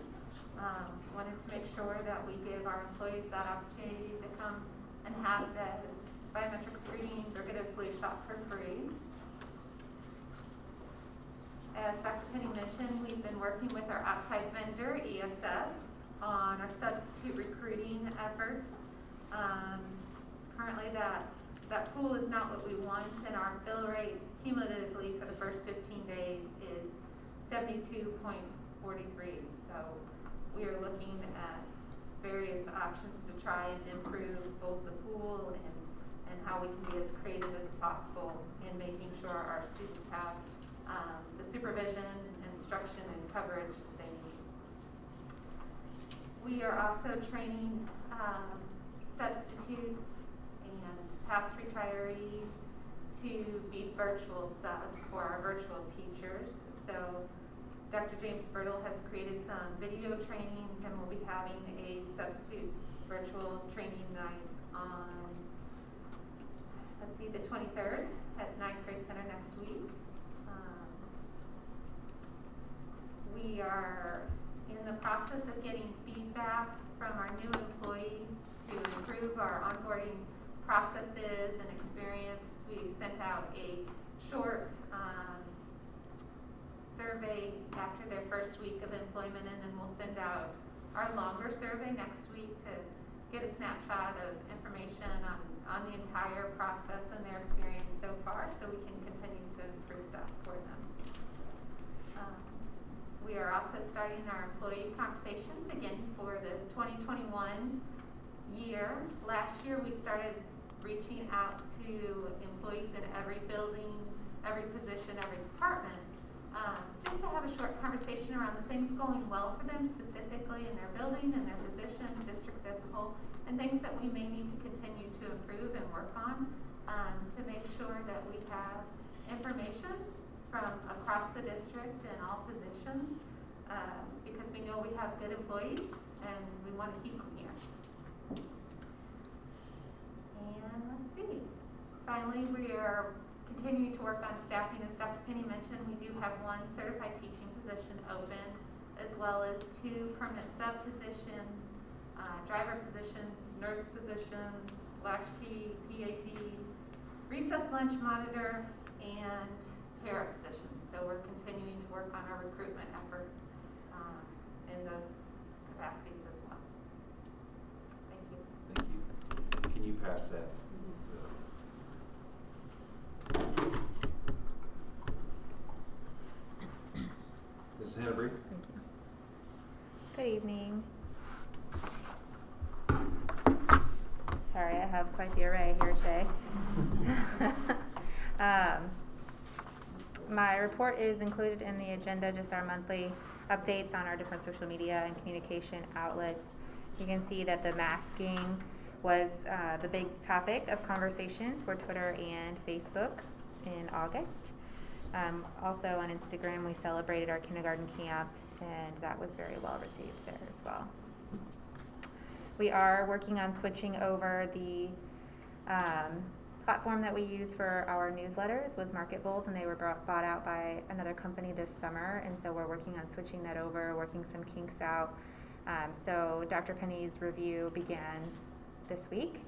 Wanted to make sure that we give our employees that opportunity to come and have those biometric screenings or get a flu shot for free. As Dr. Penny mentioned, we've been working with our outside vendor, ESS, on our substitute recruiting efforts. Currently that pool is not what we want, and our bill rate cumulatively for the first 15 days is 72.43. So we are looking at various options to try and improve both the pool and how we can be as creative as possible in making sure our students have the supervision, instruction, and coverage they need. We are also training substitutes and past retirees to be virtual subs for our virtual teachers. So Dr. James Birtle has created some video trainings, and we'll be having a substitute virtual training night on, let's see, the 23rd at 9th grade center next week. We are in the process of getting feedback from our new employees to improve our onboarding processes and experience. We sent out a short survey after their first week of employment, and then we'll send out our longer survey next week to get a snapshot of information on the entire process and their experience so far, so we can continue to improve that for them. We are also starting our employee conversations again for the 2021 year. Last year we started reaching out to employees in every building, every position, every department, just to have a short conversation around the things going well for them specifically in their building and their position, district as a whole, and things that we may need to continue to improve and work on to make sure that we have information from across the district and all positions, because we know we have good employees and we want to keep them here. And let's see. Finally, we are continuing to work on staffing. As Dr. Penny mentioned, we do have one certified teaching position open, as well as 2 permanent sub positions, driver positions, nurse positions, latchkey, PAT, recess lunch monitor, and para positions. So we're continuing to work on our recruitment efforts in those capacities as well. Thank you. Thank you. Can you pass that? Mrs. Hennebree? Thank you. Good evening. Sorry, I have quite the array here today. My report is included in the agenda, just our monthly updates on our different social media and communication outlets. You can see that the masking was the big topic of conversations for Twitter and Facebook in August. Also on Instagram, we celebrated our kindergarten camp, and that was very well received there as well. We are working on switching over the platform that we use for our newsletters was MarketVolt, and they were bought out by another company this summer, and so we're working on switching that over, working some kinks out. So Dr. Penny's review began this week,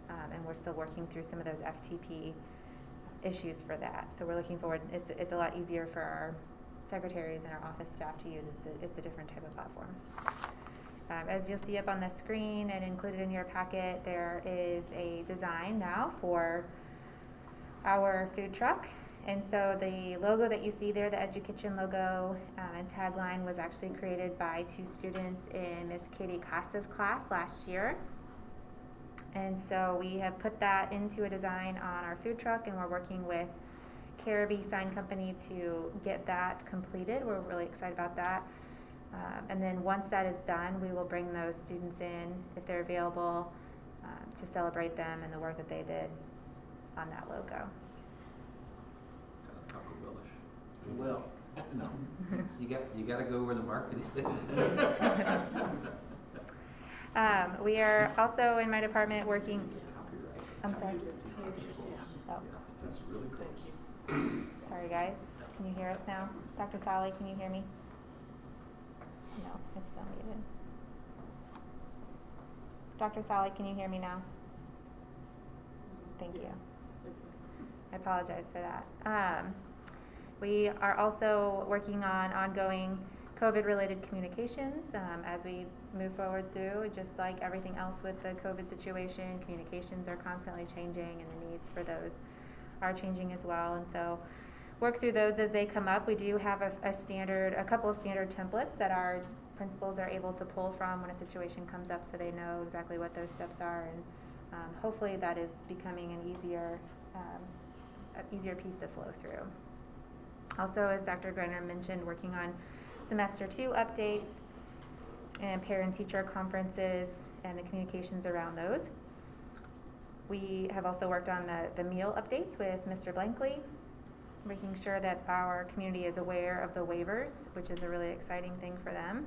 and we're still working through some of those FTP issues for that. So we're looking forward. It's a lot easier for our secretaries and our office staff to use. It's a different type of platform. As you'll see up on the screen and included in your packet, there is a design now for our food truck. And so the logo that you see there, the EduKitchen logo and tagline, was actually created by 2 students in Miss Katie Costa's class last year. And so we have put that into a design on our food truck, and we're working with Caribbean Sign Company to get that completed. We're really excited about that. And then once that is done, we will bring those students in, if they're available, to celebrate them and the work that they did on that logo. Well, no, you gotta go where the market is. We are also in my department working, I'm sorry. Oh, That's really close. sorry guys, can you hear us now? Dr. Sally, can you hear me? No, it's still muted. Dr. Sally, can you hear me now? Thank you. I apologize for that. We are also working on ongoing COVID-related communications as we move forward through. Just like everything else with the COVID situation, communications are constantly changing and the needs for those are changing as well. And so work through those as they come up. We do have a couple of standard templates that our principals are able to pull from when a situation comes up so they know exactly what those steps are. And hopefully that is becoming an easier piece to flow through. Also, as Dr. Greiner mentioned, working on semester 2 updates and parent-teacher conferences and the communications around those. We have also worked on the meal updates with Mr. Blankley, making sure that our community is aware of the waivers, which is a really exciting thing for them.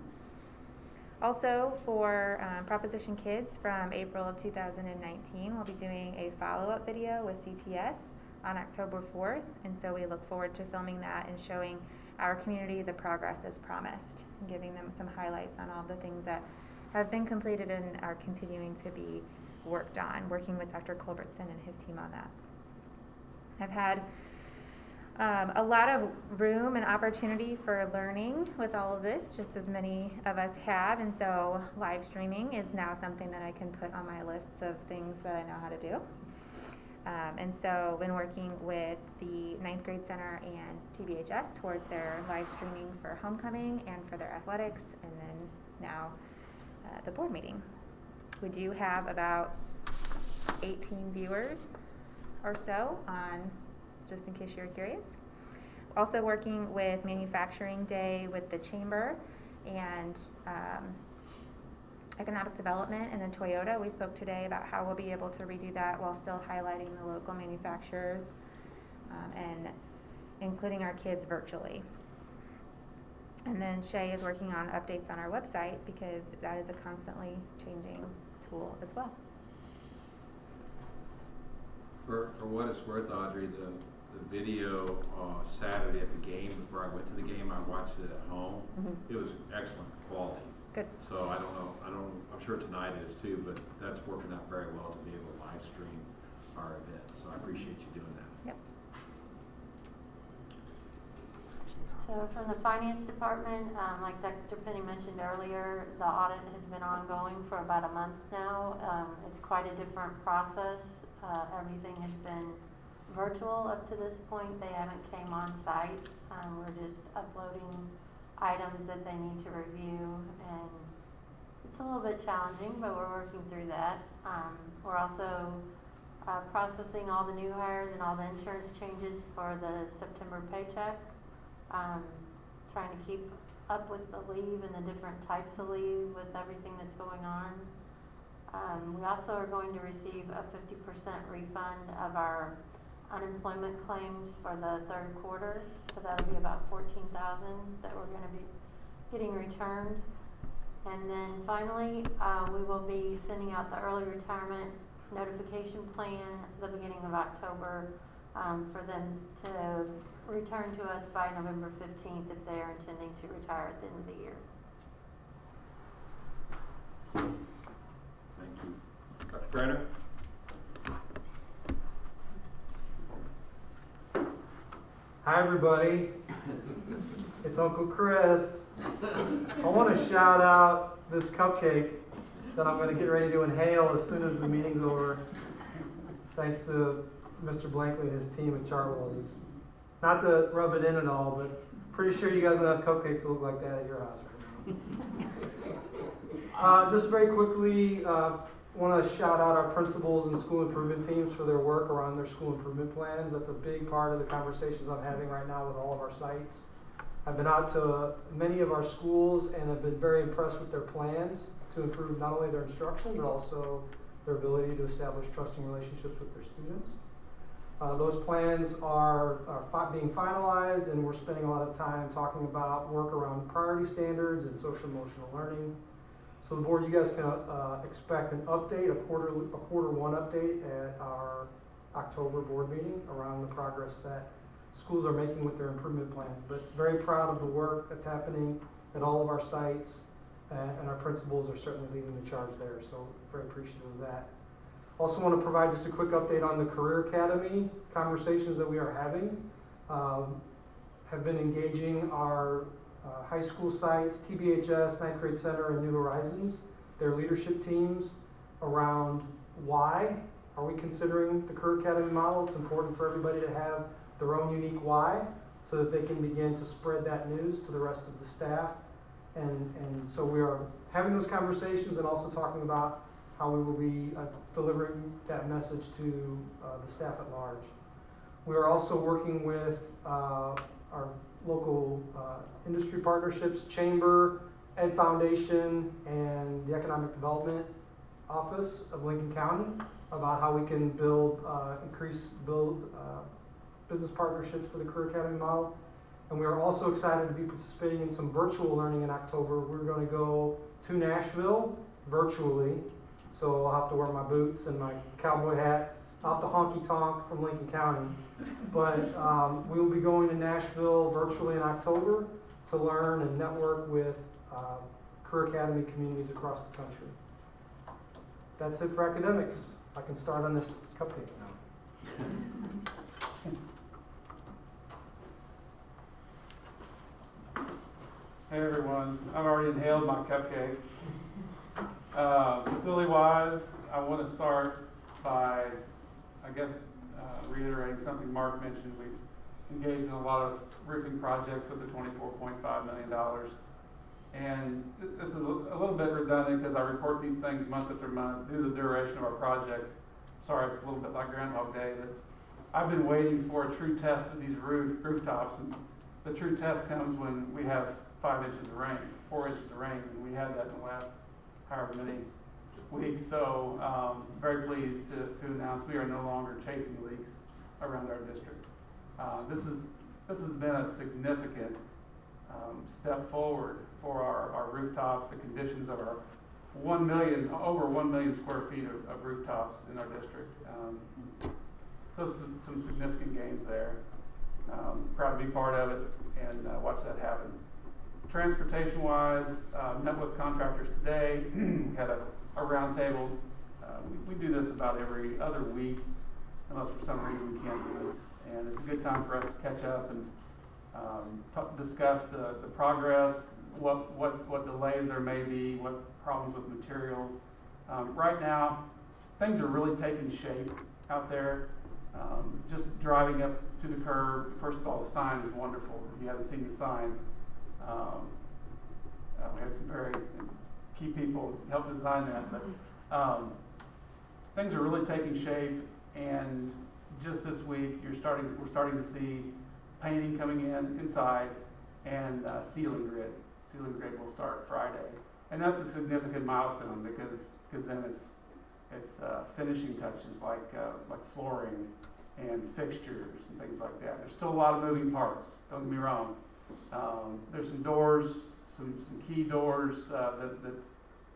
Also, for Proposition Kids from April of 2019, we'll be doing a follow-up video with CTS on October 4th, and so we look forward to filming that and showing our community the progress as promised, and giving them some highlights on all the things that have been completed and are continuing to be worked on, working with Dr. Culbertson and his team on that. I've had a lot of room and opportunity for learning with all of this, just as many of us have, and so live streaming is now something that I can put on my lists of things that I know how to do. And so been working with the 9th grade center and TBHS towards their live streaming for homecoming and for their athletics, and then now the board meeting. We do have about 18 viewers or so on, just in case you're curious. Also working with Manufacturing Day with the Chamber and Economic Development, and then Toyota. We spoke today about how we'll be able to redo that while still highlighting the local manufacturers and including our kids virtually. And then Shay is working on updates on our website because that is a constantly changing tool as well. For what it's worth, Audrey, the video Saturday at the game, before I went to the game, I watched it at home. Mm-hmm. It was excellent quality. Good. So I don't know, I'm sure tonight is too, but that's working out very well to be able to live stream our event. So I appreciate you doing that. Yep. So from the finance department, like Dr. Penny mentioned earlier, the audit has been ongoing for about a month now. It's quite a different process. Everything has been virtual up to this point. They haven't came on site. We're just uploading items that they need to review, and it's a little bit challenging, but we're working through that. We're also processing all the new hires and all the insurance changes for the September paycheck. Trying to keep up with the leave and the different types of leave with everything that's going on. We also are going to receive a 50% refund of our unemployment claims for the third quarter, so that'll be about $14,000 that we're going to be getting returned. And then finally, we will be sending out the early retirement notification plan at the beginning of October for them to return to us by November 15th if they are intending to retire at the end of the year. Thank you. Dr. Greiner? Hi, everybody. It's Uncle Chris. I want to shout out this cupcake that I'm going to get ready to inhale as soon as the meeting's over. Thanks to Mr. Blankley and his team at Chartwells. It's not to rub it in at all, but pretty sure you guys don't have cupcakes that look like that at your house right now. Just very quickly, want to shout out our principals and school improvement teams for their work around their school improvement plans. That's a big part of the conversations I'm having right now with all of our sites. I've been out to many of our schools and have been very impressed with their plans to improve not only their instruction, but also their ability to establish trusting relationships with their students. Those plans are being finalized, and we're spending a lot of time talking about work around priority standards and social emotional learning. So the board, you guys can expect an update, a quarter one update at our October board meeting around the progress that schools are making with their improvement plans. But very proud of the work that's happening at all of our sites, and our principals are certainly leading the charge there, so very appreciative of that. Also want to provide just a quick update on the Career Academy conversations that we are having. Have been engaging our high school sites, TBHS, 9th Grade Center, and New Horizons, their leadership teams around why are we considering the Career Academy model. It's important for everybody to have their own unique why so that they can begin to spread that news to the rest of the staff. And so we are having those conversations and also talking about how we will be delivering that message to the staff at large. We are also working with our local industry partnerships, Chamber, Ed Foundation, and the Economic Development Office of Lincoln County about how we can build business partnerships for the Career Academy model. And we are also excited to be participating in some virtual learning in October. We're going to go to Nashville virtually. So I'll have to wear my boots and my cowboy hat, off the honky tonk from Lincoln County. But we will be going to Nashville virtually in October to learn and network with Career Academy communities across the country. That's it for academics. I can start on this cupcake now. Hey everyone, I've already inhaled my cupcake. Facility-wise, I want to start by, reiterating something Mark mentioned. We've engaged in a lot of roofing projects with the $24.5 million. And this is a little bit redundant because I report these things month after month due to the duration of our projects. Sorry, it's a little bit like Groundhog Day, but I've been waiting for a true test of these rooftops. And the true test comes when we have 4 inches of rain, and we had that in the last however many weeks. So very pleased to announce we are no longer chasing leaks around our district. This has been a significant step forward for our rooftops, the conditions of our over 1 million square feet of rooftops in our district. So some significant gains there. Proud to be part of it and watch that happen. Transportation-wise, met with contractors today. We had a roundtable. We do this about every other week, unless for some reason we can't do it. And it's a good time for us to catch up and discuss the progress, what delays there may be, what problems with materials. Right now, things are really taking shape out there. Just driving up to the curb, first of all, the sign is wonderful. If you haven't seen the sign, we had some very key people help design that, but things are really taking shape. And just this week, we're starting to see painting coming inside, and ceiling grid. Ceiling grid will start Friday, and that's a significant milestone because then it's finishing touches like flooring and fixtures and things like that. There's still a lot of moving parts. Don't get me wrong. There's some doors, some key doors that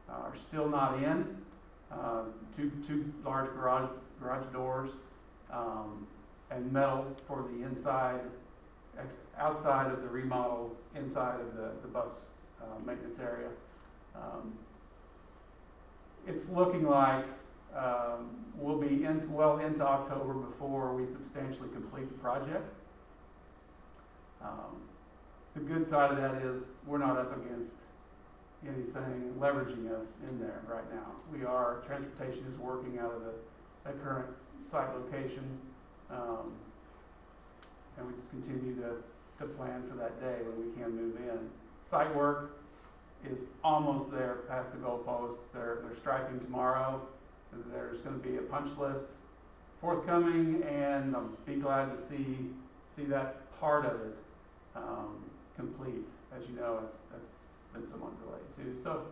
are still not in. Two large garage doors, and metal for the inside, outside of the remodel, inside of the bus maintenance area. It's looking like we'll be well into October before we substantially complete the project. The good side of that is we're not up against anything leveraging us in there right now. Transportation is working out of the current site location, and we just continue to plan for that day when we can move in. Site work is almost there, past the goalpost. They're striping tomorrow. There's going to be a punch list forthcoming, and I'll be glad to see that part of it complete. As you know, that's been somewhat delayed too. So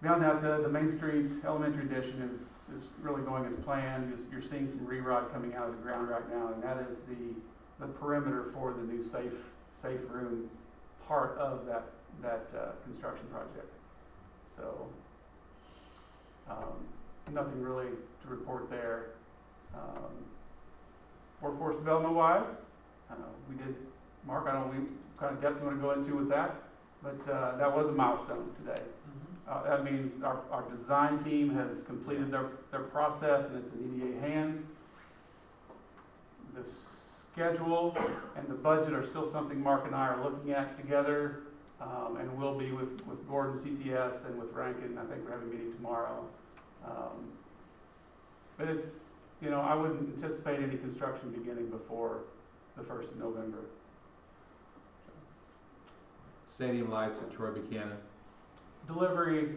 Beyond that, the Main Street Elementary addition is really going as planned. You're seeing some re-rod coming out of the ground right now, and that is the perimeter for the new safe room part of that construction project. So, nothing really to report there. Workforce development wise, we did, Mark, I don't know, we kind of definitely want to go into with that, but that was a milestone today. That means our design team has completed their process and it's in EDA hands. The schedule and the budget are still something Mark and I are looking at together, and will be with Gordon CTS and with Rankin. I think we're having a meeting tomorrow. But it's, I wouldn't anticipate any construction beginning before the 1st of November. Stadium lights at Troy Buchanan. Delivery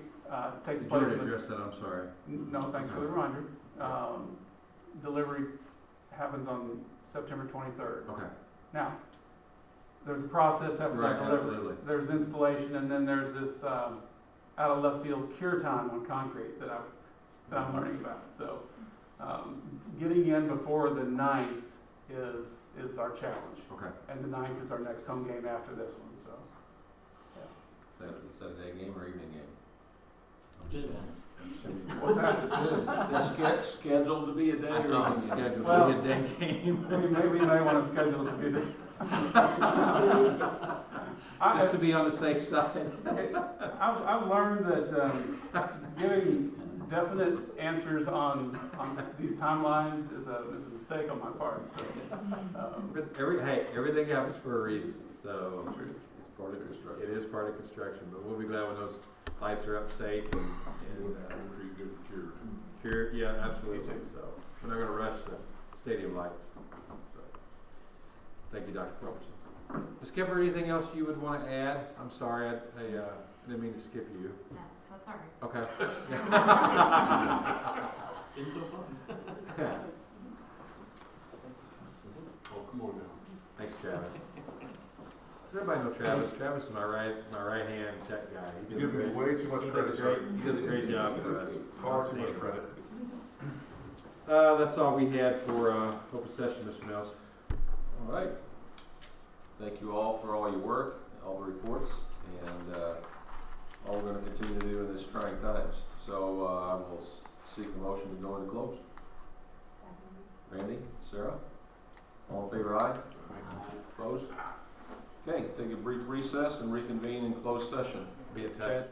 takes Did place. you already address that? I'm sorry. No, thanks for the reminder. Delivery happens on September 23rd. Okay. Now, there's a process after Right, that delivery. absolutely. There's installation, and then there's this out of left field cure time on concrete that I'm learning about. So, getting in before the 9th is our challenge. Okay. And the 9th is our next home game after this one. So, Is that a day game or evening game? what's that? That's scheduled to be a day I or thought evening it's game? scheduled Well, to be a day game. Maybe you may want to schedule it to be the. Just to be on the safe side. I've learned that giving definite answers on these timelines is a mistake on my part. So, Everything happens for a reason, so It's part of construction. it is part of construction, but we'll be glad when those lights are up safe and Concrete good cured. cure, yeah, absolutely, so we're not gonna rush the stadium lights. So, thank you, Dr. Robertson. Ms. Kemper, anything else you would wanna add? I'm sorry, I didn't mean to skip you. No, that's all right. Okay. Been so fun. Oh, come on now. Thanks, Travis. Does everybody know Travis? Travis is my right hand tech guy. He does You're giving me way too much credit, sir. He does a great job for us. Far too much credit. That's all we had for open session, Mr. Mills. All right. Thank you all for all your work, all the reports, and all we're going to continue to do in this trying times. So I will seek a motion to go into close. Randy, Sarah, all in favor, aye? Opposed? Okay, take a brief recess and reconvene in closed session. Be in touch. Chad,